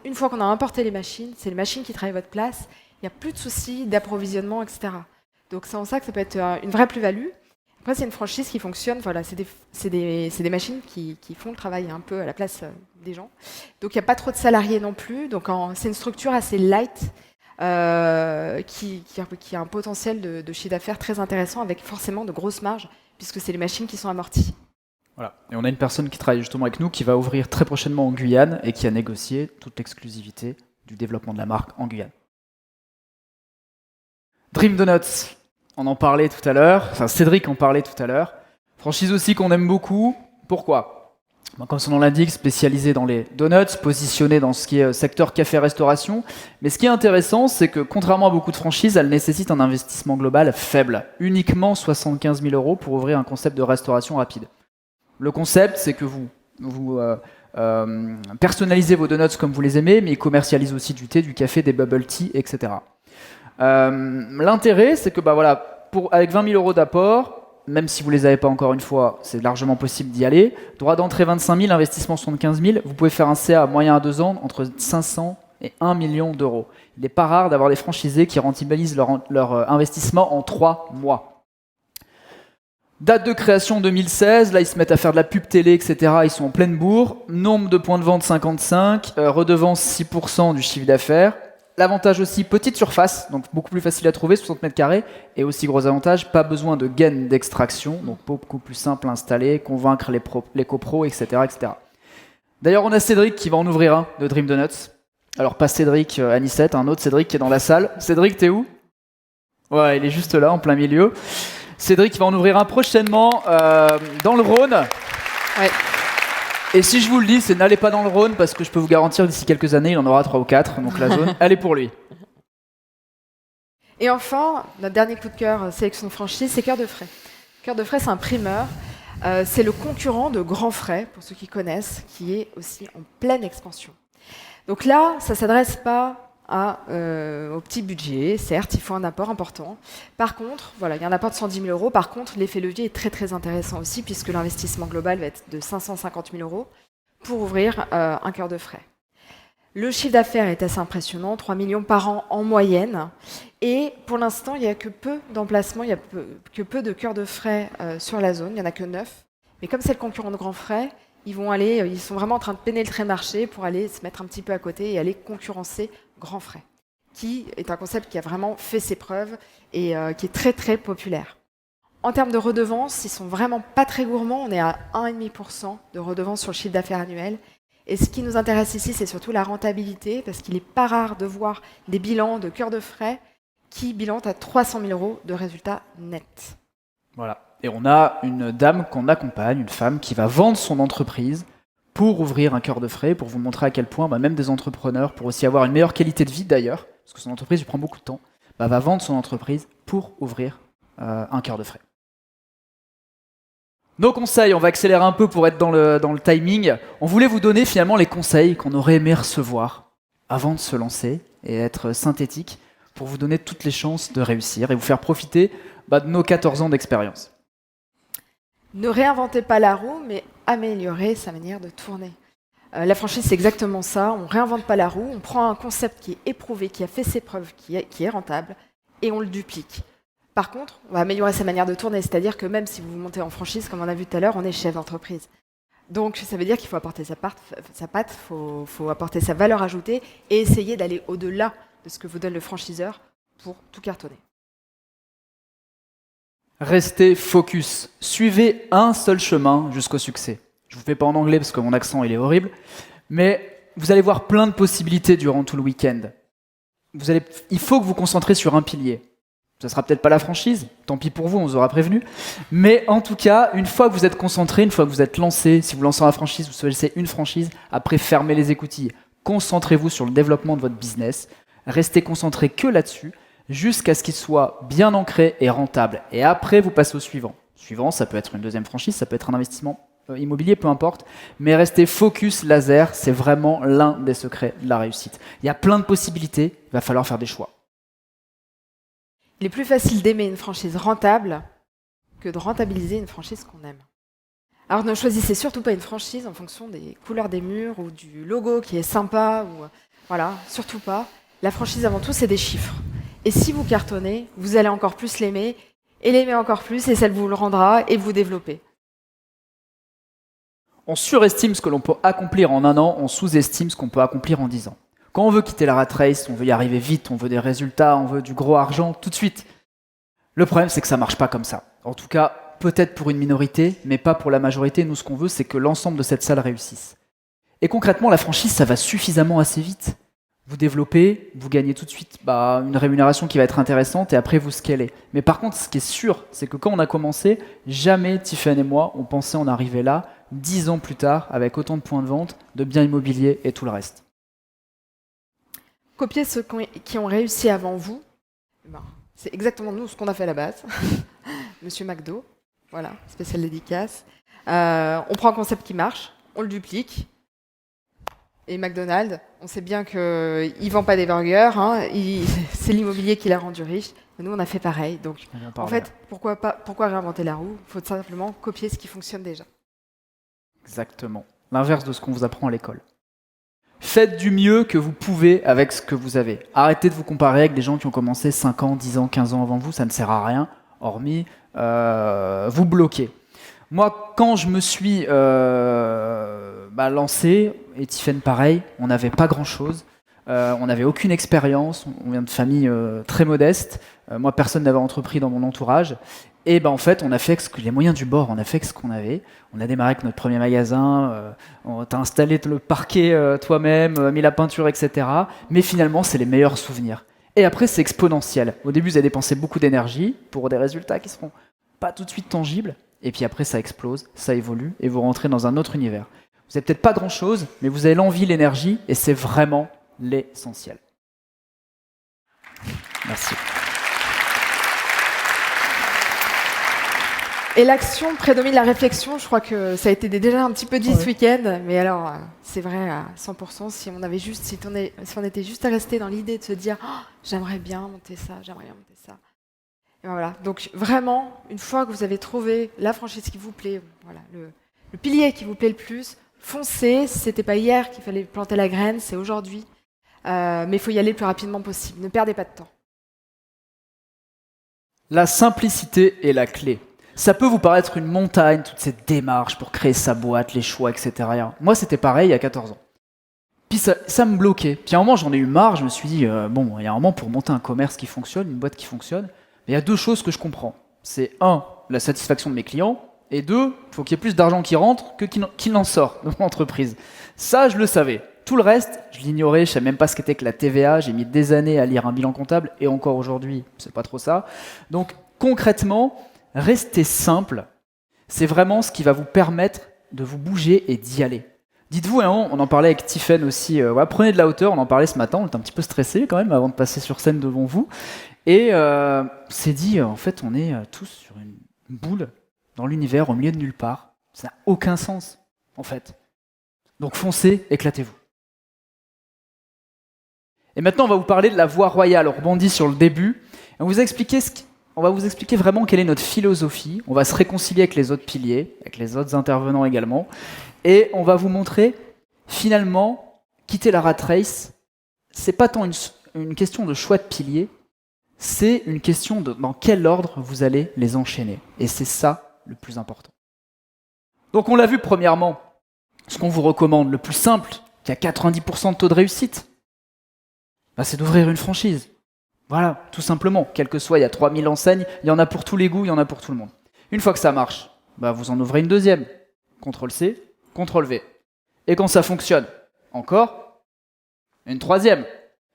Speaker 3: une fois qu'on a importé les machines, c'est les machines qui travaillent à votre place, il n'y a plus de soucis d'approvisionnement, etc. Donc c'est en ça que ça peut être une vraie plus-value. Après, c'est une franchise qui fonctionne, c'est des machines qui font le travail un peu à la place des gens. Donc il n'y a pas trop de salariés non plus, donc c'est une structure assez light qui a un potentiel de chiffre d'affaires très intéressant avec forcément de grosses marges, puisque c'est les machines qui sont amorties.
Speaker 2: Voilà. Et on a une personne qui travaille justement avec nous qui va ouvrir très prochainement en Guyane et qui a négocié toute l'exclusivité du développement de la marque en Guyane. Dream Donuts, on en parlait tout à l'heure, Cédric en parlait tout à l'heure. Franchise aussi qu'on aime beaucoup. Pourquoi ? Comme son nom l'indique, spécialisé dans les donuts, positionné dans ce qui est secteur café-restauration. Mais ce qui est intéressant, c'est que contrairement à beaucoup de franchises, elle nécessite un investissement global faible. Uniquement 75 000 euros pour ouvrir un concept de restauration rapide. Le concept, c'est que vous personnalisez vos donuts comme vous les aimez, mais ils commercialisent aussi du thé, du café, des bubble tea, etc. L'intérêt, c'est que avec 20 000 euros d'apport, même si vous ne les avez pas encore une fois, c'est largement possible d'y aller. Droit d'entrée 25 000, investissement 75 000, vous pouvez faire un CA moyen à 2 ans entre 500 et 1 million d'euros. Il n'est pas rare d'avoir des franchisés qui rentabilisent leur investissement en 3 mois. Date de création 2016, là ils se mettent à faire de la pub télé, etc. Ils sont en pleine bourre. Nombre de points de vente 55, redevance 6% du chiffre d'affaires. L'avantage aussi, petite surface, donc beaucoup plus facile à trouver, 60 mètres carrés. Et aussi gros avantage, pas besoin de gaines d'extraction, donc beaucoup plus simple à installer, convaincre les copros, etc., etc. D'ailleurs, on a Cédric qui va en ouvrir un de Dream Donuts. Alors pas Cédric Anissette, un autre Cédric qui est dans la salle. Cédric, t'es où? Ouais, il est juste là, en plein milieu. Cédric va en ouvrir un prochainement dans le Rhône.
Speaker 3: Ouais.
Speaker 2: Et si je vous le dis, c'est n'allez pas dans le Rhône parce que je peux vous garantir d'ici quelques années, il en aura 3 ou 4. Donc la zone, elle est pour lui.
Speaker 3: Et enfin, notre dernier coup de cœur sélection de franchise, c'est Cœur de Frais. Cœur de Frais, c'est un primeur. C'est le concurrent de Grand Frais, pour ceux qui connaissent, qui est aussi en pleine expansion. Donc là, ça ne s'adresse pas au petit budget. Certes, il faut un apport important. Par contre, voilà, il y a un apport de 110 000 euros. Par contre, l'effet levier est très très intéressant aussi, puisque l'investissement global va être de 550 000 euros pour ouvrir un Cœur de Frais. Le chiffre d'affaires est assez impressionnant, 3 millions par an en moyenne. Et pour l'instant, il n'y a que peu d'emplacements, il n'y a que peu de Cœurs de Frais sur la zone. Il n'y en a que 9. Mais comme c'est le concurrent de Grand Frais, ils sont vraiment en train de pénétrer le marché pour aller se mettre un petit peu à côté et aller concurrencer Grand Frais, qui est un concept qui a vraiment fait ses preuves et qui est très très populaire. En termes de redevances, ils sont vraiment pas très gourmands. On est à 1,5% de redevances sur le chiffre d'affaires annuel. Et ce qui nous intéresse ici, c'est surtout la rentabilité, parce qu'il n'est pas rare de voir des bilans de Cœur de Frais qui bilantent à 300 000 euros de résultats nets.
Speaker 2: Voilà. Et on a une dame qu'on accompagne, une femme qui va vendre son entreprise pour ouvrir un Cœur de Frais, pour vous montrer à quel point même des entrepreneurs, pour aussi avoir une meilleure qualité de vie d'ailleurs, parce que son entreprise lui prend beaucoup de temps, va vendre son entreprise pour ouvrir un Cœur de Frais. Nos conseils, on va accélérer un peu pour être dans le timing. On voulait vous donner finalement les conseils qu'on aurait aimé recevoir avant de se lancer et être synthétique pour vous donner toutes les chances de réussir et vous faire profiter de nos 14 ans d'expérience.
Speaker 3: Ne réinventez pas la roue, mais améliorez sa manière de tourner. La franchise, c'est exactement ça. On ne réinvente pas la roue, on prend un concept qui est éprouvé, qui a fait ses preuves, qui est rentable, et on le duplique. Par contre, on va améliorer sa manière de tourner, c'est-à-dire que même si vous montez en franchise, comme on a vu tout à l'heure, on est chef d'entreprise. Donc ça veut dire qu'il faut apporter sa patte, il faut apporter sa valeur ajoutée et essayer d'aller au-delà de ce que vous donne le franchiseur pour tout cartonner.
Speaker 2: Restez focus. Suivez un seul chemin jusqu'au succès. Je ne vous fais pas en anglais parce que mon accent il est horrible, mais vous allez voir plein de possibilités durant tout le week-end. Il faut que vous concentrez sur un pilier. Ça sera peut-être pas la franchise, tant pis pour vous, on vous aura prévenu. Mais en tout cas, une fois que vous êtes concentré, une fois que vous êtes lancé, si vous lancez la franchise, vous choisissez une franchise, après fermez les écoutilles. Concentrez-vous sur le développement de votre business. Restez concentré que là-dessus, jusqu'à ce qu'il soit bien ancré et rentable. Et après, vous passez au suivant. Suivant, ça peut être une deuxième franchise, ça peut être un investissement immobilier, peu importe. Mais restez focus laser, c'est vraiment l'un des secrets de la réussite. Il y a plein de possibilités, il va falloir faire des choix.
Speaker 3: Il est plus facile d'aimer une franchise rentable que de rentabiliser une franchise qu'on aime. Alors ne choisissez surtout pas une franchise en fonction des couleurs des murs ou du logo qui est sympa. Voilà, surtout pas. La franchise avant tout, c'est des chiffres. Et si vous cartonnez, vous allez encore plus l'aimer, et l'aimer encore plus, et ça vous le rendra, et vous développer.
Speaker 2: On surestime ce que l'on peut accomplir en 1 an, on sous-estime ce qu'on peut accomplir en 10 ans. Quand on veut quitter la rat race, on veut y arriver vite, on veut des résultats, on veut du gros argent tout de suite. Le problème, c'est que ça marche pas comme ça. En tout cas, peut-être pour une minorité, mais pas pour la majorité. Nous, ce qu'on veut, c'est que l'ensemble de cette salle réussisse. Et concrètement, la franchise, ça va suffisamment assez vite. Vous développez, vous gagnez tout de suite une rémunération qui va être intéressante et après vous scalez. Mais par contre, ce qui est sûr, c'est que quand on a commencé, jamais Tiffen et moi, on pensait en arriver là, 10 ans plus tard, avec autant de points de vente, de biens immobiliers et tout le reste.
Speaker 3: Copiez ceux qui ont réussi avant vous. C'est exactement nous ce qu'on a fait à la base. Monsieur McDo, voilà, spécial dédicace. On prend un concept qui marche, on le duplique. Et McDonald's, on sait bien qu'il ne vend pas des burgers, c'est l'immobilier qui l'a rendu riche. Nous, on a fait pareil. Donc, en fait, pourquoi réinventer la roue? Il faut simplement copier ce qui fonctionne déjà.
Speaker 2: Exactement. L'inverse de ce qu'on vous apprend à l'école. Faites du mieux que vous pouvez avec ce que vous avez. Arrêtez de vous comparer avec des gens qui ont commencé 5 ans, 10 ans, 15 ans avant vous, ça ne sert à rien, hormis vous bloquer. Moi, quand je me suis lancé, et Tiffaine pareil, on n'avait pas grand-chose, on n'avait aucune expérience, on vient de famille très modeste, moi personne n'avait entrepris dans mon entourage, et en fait on a fait avec les moyens du bord, on a fait avec ce qu'on avait, on a démarré avec notre premier magasin, on t'a installé le parquet toi-même, mis la peinture, etc. Mais finalement c'est les meilleurs souvenirs. Et après c'est exponentiel. Au début vous avez dépensé beaucoup d'énergie pour des résultats qui seront pas tout de suite tangibles, et puis après ça explose, ça évolue, et vous rentrez dans un autre univers. Vous n'avez peut-être pas grand-chose, mais vous avez l'envie, l'énergie, et c'est vraiment l'essentiel. Merci.
Speaker 3: Et l'action prédomine la réflexion. Je crois que ça a été déjà un petit peu dit ce week-end, mais alors c'est vrai à 100%. Si on était juste resté dans l'idée de se dire j'aimerais bien monter ça, j'aimerais bien monter ça. Et voilà. Donc vraiment, une fois que vous avez trouvé la franchise qui vous plaît, voilà, le pilier qui vous plaît le plus, foncez. C'était pas hier qu'il fallait planter la graine, c'est aujourd'hui. Mais il faut y aller le plus rapidement possible. Ne perdez pas de temps.
Speaker 2: La simplicité est la clé. Ça peut vous paraître une montagne, toute cette démarche pour créer sa boîte, les choix, etc. Moi, c'était pareil il y a 14 ans. Puis ça me bloquait. Puis à un moment, j'en ai eu marre. Je me suis dit, il y a un moment pour monter un commerce qui fonctionne, une boîte qui fonctionne, mais il y a deux choses que je comprends. C'est un, la satisfaction de mes clients, et deux, il faut qu'il y ait plus d'argent qui rentre que qu'il en sort de mon entreprise. Ça, je le savais. Tout le reste, je l'ignorais, je ne savais même pas ce qu'était que la TVA. J'ai mis des années à lire un bilan comptable, et encore aujourd'hui, c'est pas trop ça. Donc concrètement, restez simple, c'est vraiment ce qui va vous permettre de vous bouger et d'y aller. Dites-vous, on en parlait avec Tiffaine aussi, prenez de la hauteur, on en parlait ce matin, on était un petit peu stressé quand même avant de passer sur scène devant vous, et s'est dit, en fait, on est tous sur une boule dans l'univers, au milieu de nulle part, ça n'a aucun sens, en fait. Donc foncez, éclatez-vous. Et maintenant, on va vous parler de la voie royale, on rebondit sur le début, et on va vous expliquer vraiment quelle est notre philosophie. On va se réconcilier avec les autres piliers, avec les autres intervenants également. Et on va vous montrer, finalement, quitter la rat race, c'est pas tant une question de choix de piliers, c'est une question de dans quel ordre vous allez les enchaîner. Et c'est ça le plus important. Donc on l'a vu premièrement, ce qu'on vous recommande, le plus simple, qui a 90% de taux de réussite, c'est d'ouvrir une franchise. Voilà, tout simplement. Quel que soit, il y a 3000 enseignes, il y en a pour tous les goûts, il y en a pour tout le monde. Une fois que ça marche, vous en ouvrez une deuxième. CTRL-C, CTRL-V. Et quand ça fonctionne, encore une troisième.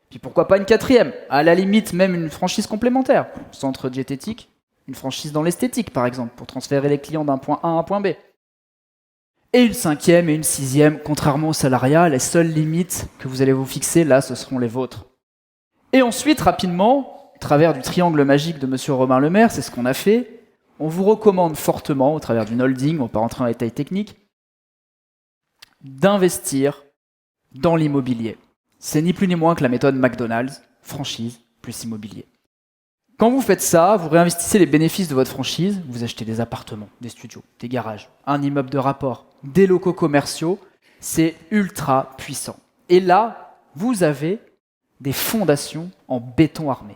Speaker 2: Puis pourquoi pas une quatrième? À la limite, même une franchise complémentaire. Centre diététique, une franchise dans l'esthétique, par exemple, pour transférer les clients d'un point A à un point B. Et une cinquième et une sixième, contrairement au salariat, les seules limites que vous allez vous fixer, là, ce seront les vôtres. Et ensuite, rapidement, au travers du triangle magique de Monsieur Romain Lemaire, c'est ce qu'on a fait, on vous recommande fortement, au travers d'une holding, on ne va pas rentrer dans les détails techniques, d'investir dans l'immobilier. C'est ni plus ni moins que la méthode McDonald's, franchise plus immobilier. Quand vous faites ça, vous réinvestissez les bénéfices de votre franchise, vous achetez des appartements, des studios, des garages, un immeuble de rapport, des locaux commerciaux, c'est ultra puissant. Et là, vous avez des fondations en béton armé.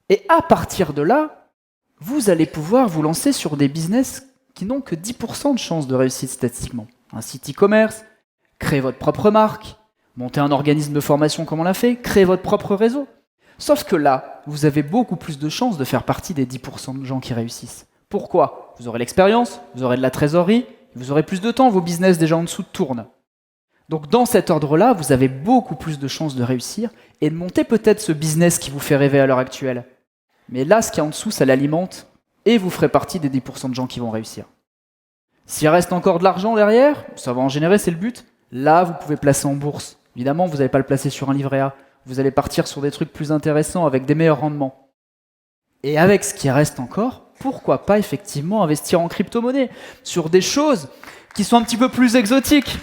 Speaker 2: Et à partir de là, vous allez pouvoir vous lancer sur des business qui n'ont que 10% de chances de réussite statistiquement. Un site e-commerce, créer votre propre marque, monter un organisme de formation comme on l'a fait, créer votre propre réseau. Sauf que là, vous avez beaucoup plus de chances de faire partie des 10% de gens qui réussissent. Pourquoi? Vous aurez l'expérience, vous aurez de la trésorerie, vous aurez plus de temps, vos business déjà en dessous tournent. Donc dans cet ordre-là, vous avez beaucoup plus de chances de réussir et de monter peut-être ce business qui vous fait rêver à l'heure actuelle. Mais là, ce qu'il y a en dessous, ça l'alimente et vous ferez partie des 10% de gens qui vont réussir. S'il reste encore de l'argent derrière, ça va en générer, c'est le but, là, vous pouvez placer en bourse. Évidemment, vous n'allez pas le placer sur un livret A. Vous allez partir sur des trucs plus intéressants avec des meilleurs rendements. Et avec ce qui reste encore, pourquoi pas effectivement investir en crypto-monnaie sur des choses qui sont un petit peu plus exotiques.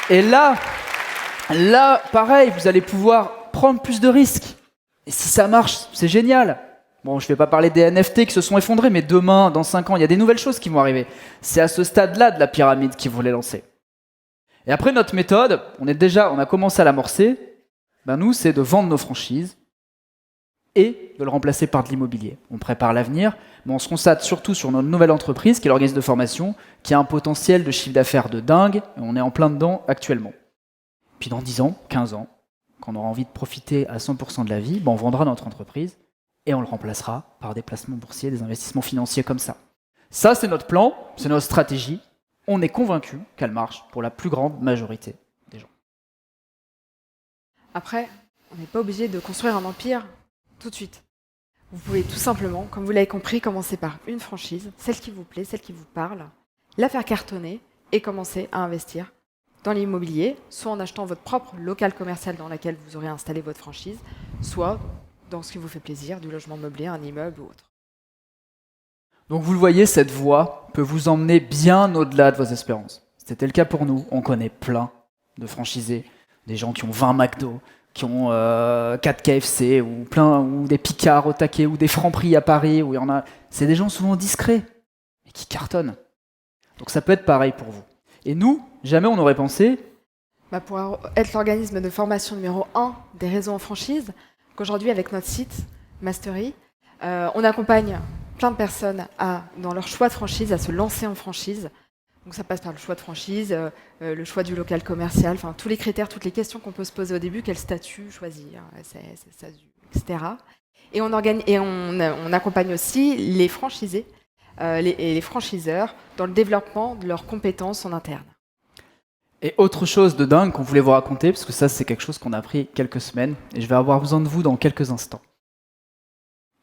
Speaker 2: Et là, pareil, vous allez pouvoir prendre plus de risques. Et si ça marche, c'est génial. Bon, je ne vais pas parler des NFT qui se sont effondrés, mais demain, dans 5 ans, il y a des nouvelles choses qui vont arriver. C'est à ce stade-là de la pyramide qu'ils voulaient lancer. Et après, notre méthode, on a commencé à l'amorcer. Nous, c'est de vendre nos franchises et de le remplacer par de l'immobilier. On prépare l'avenir, mais on se concentre surtout sur notre nouvelle entreprise, qui est l'organisme de formation, qui a un potentiel de chiffre d'affaires de dingue, et on est en plein dedans actuellement. Puis dans 10 ans, 15 ans, quand on aura envie de profiter à 100% de la vie, on vendra notre entreprise et on le remplacera par des placements boursiers, des investissements financiers comme ça. Ça, c'est notre plan, c'est notre stratégie. On est convaincu qu'elle marche pour la plus grande majorité des gens.
Speaker 3: Après, on n'est pas obligé de construire un empire tout de suite. Vous pouvez tout simplement, comme vous l'avez compris, commencer par une franchise, celle qui vous plaît, celle qui vous parle, la faire cartonner et commencer à investir dans l'immobilier, soit en achetant votre propre local commercial dans lequel vous aurez installé votre franchise, soit dans ce qui vous fait plaisir, du logement meublé, un immeuble ou autre.
Speaker 2: Donc vous le voyez, cette voie peut vous emmener bien au-delà de vos espérances. C'était le cas pour nous. On connaît plein de franchisés, des gens qui ont 20 McDo, qui ont 4 KFC, ou des Picards au taquet, ou des Franprix à Paris, où il y en a. C'est des gens souvent discrets, mais qui cartonnent. Donc ça peut être pareil pour vous. Et nous, jamais on n'aurait pensé...
Speaker 3: Pour être l'organisme de formation numéro 1 des réseaux en franchise, qu'aujourd'hui, avec notre site, Mastery, on accompagne plein de personnes dans leur choix de franchise, à se lancer en franchise. Donc ça passe par le choix de franchise, le choix du local commercial, enfin tous les critères, toutes les questions qu'on peut se poser au début, quel statut choisir, SAS, SASU, etc. Et on accompagne aussi les franchisés et les franchiseurs dans le développement de leurs compétences en interne.
Speaker 2: Et autre chose de dingue qu'on voulait vous raconter, parce que ça c'est quelque chose qu'on a appris quelques semaines, et je vais avoir besoin de vous dans quelques instants.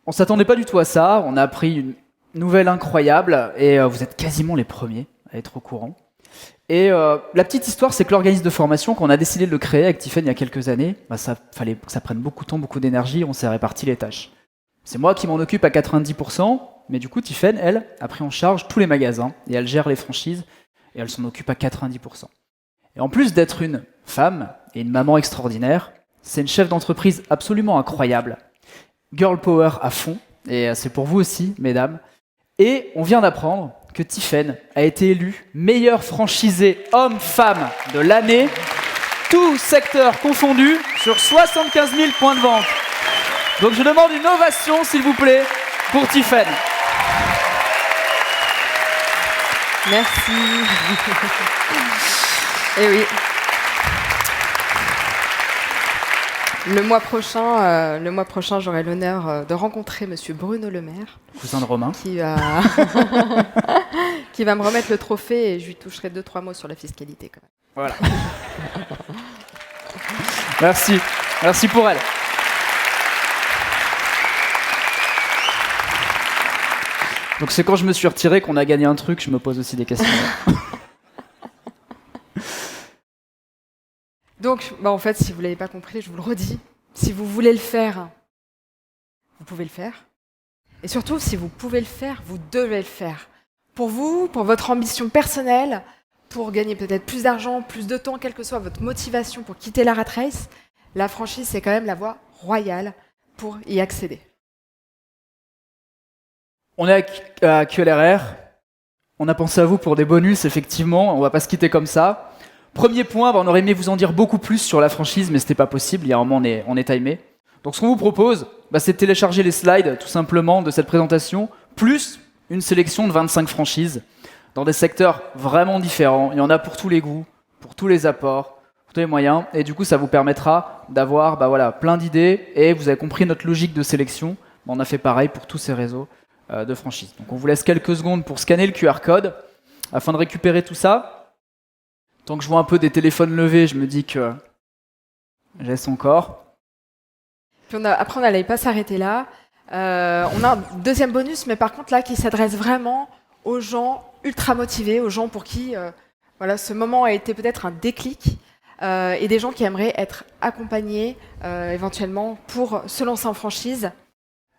Speaker 2: On s'attendait pas du tout à ça, on a appris une nouvelle incroyable, et vous êtes quasiment les premiers à être au courant. Et la petite histoire, c'est que l'organisme de formation, quand on a décidé de le créer avec Tiffaine il y a quelques années, ça fallait que ça prenne beaucoup de temps, beaucoup d'énergie, on s'est réparti les tâches. C'est moi qui m'en occupe à 90%, mais du coup Tiffaine, elle, a pris en charge tous les magasins, et elle gère les franchises, et elle s'en occupe à 90%. Et en plus d'être une femme et une maman extraordinaire, c'est une chef d'entreprise absolument incroyable. Girl power à fond, et c'est pour vous aussi, mesdames. Et on vient d'apprendre que Tiffaine a été élue meilleure franchisée homme-femme de l'année, tout secteur confondu, sur 75 000 points de vente. Donc je demande une ovation, s'il vous plaît, pour Tiffaine.
Speaker 3: Merci. Et oui. Le mois prochain, j'aurai l'honneur de rencontrer Monsieur Bruno Le Maire,
Speaker 2: cousin de Romain,
Speaker 3: qui va me remettre le trophée et je lui toucherai 2-3 mots sur la fiscalité quand même.
Speaker 2: Voilà. Merci pour elle. Donc c'est quand je me suis retiré qu'on a gagné un truc, je me pose aussi des questions.
Speaker 3: Donc, en fait, si vous ne l'avez pas compris, je vous le redis, si vous voulez le faire, vous pouvez le faire. Et surtout, si vous pouvez le faire, vous devez le faire. Pour vous, pour votre ambition personnelle, pour gagner peut-être plus d'argent, plus de temps, quelle que soit votre motivation pour quitter la rat race, la franchise, c'est quand même la voie royale pour y accéder.
Speaker 2: On est à QLRR, on a pensé à vous pour des bonus, effectivement, on ne va pas se quitter comme ça. Premier point, on aurait aimé vous en dire beaucoup plus sur la franchise, mais c'était pas possible, il y a un moment on est timé. Donc ce qu'on vous propose, c'est de télécharger les slides tout simplement de cette présentation, plus une sélection de 25 franchises dans des secteurs vraiment différents. Il y en a pour tous les goûts, pour tous les apports, pour tous les moyens, et du coup ça vous permettra d'avoir plein d'idées, et vous avez compris notre logique de sélection. On a fait pareil pour tous ces réseaux de franchises. Donc on vous laisse quelques secondes pour scanner le QR code afin de récupérer tout ça. Tant que je vois un peu des téléphones levés, je me dis que je laisse encore.
Speaker 3: Puis après, on n'allait pas s'arrêter là. On a un deuxième bonus, mais par contre là, qui s'adresse vraiment aux gens ultra motivés, aux gens pour qui ce moment a été peut-être un déclic, et des gens qui aimeraient être accompagnés éventuellement pour se lancer en franchise.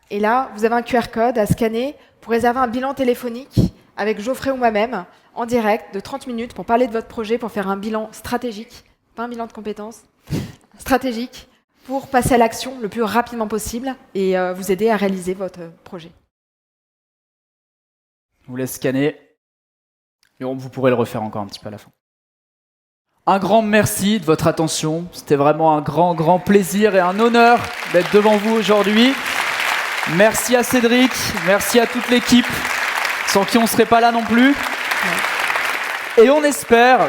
Speaker 3: Et là, vous avez un QR code à scanner pour réserver un bilan téléphonique avec Geoffrey ou moi-même, en direct, de 30 minutes, pour parler de votre projet, pour faire un bilan stratégique, pas un bilan de compétences, stratégique, pour passer à l'action le plus rapidement possible et vous aider à réaliser votre projet.
Speaker 2: Je vous laisse scanner. Et vous pourrez le refaire encore un petit peu à la fin. Un grand merci de votre attention. C'était vraiment un grand plaisir et un honneur d'être devant vous aujourd'hui. Merci à Cédric, merci à toute l'équipe, sans qui on ne serait pas là non plus. Et on espère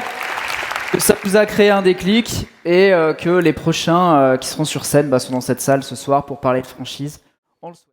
Speaker 2: que ça vous a créé un déclic et que les prochains qui seront sur scène sont dans cette salle ce soir pour parler de franchise. On le souhaite.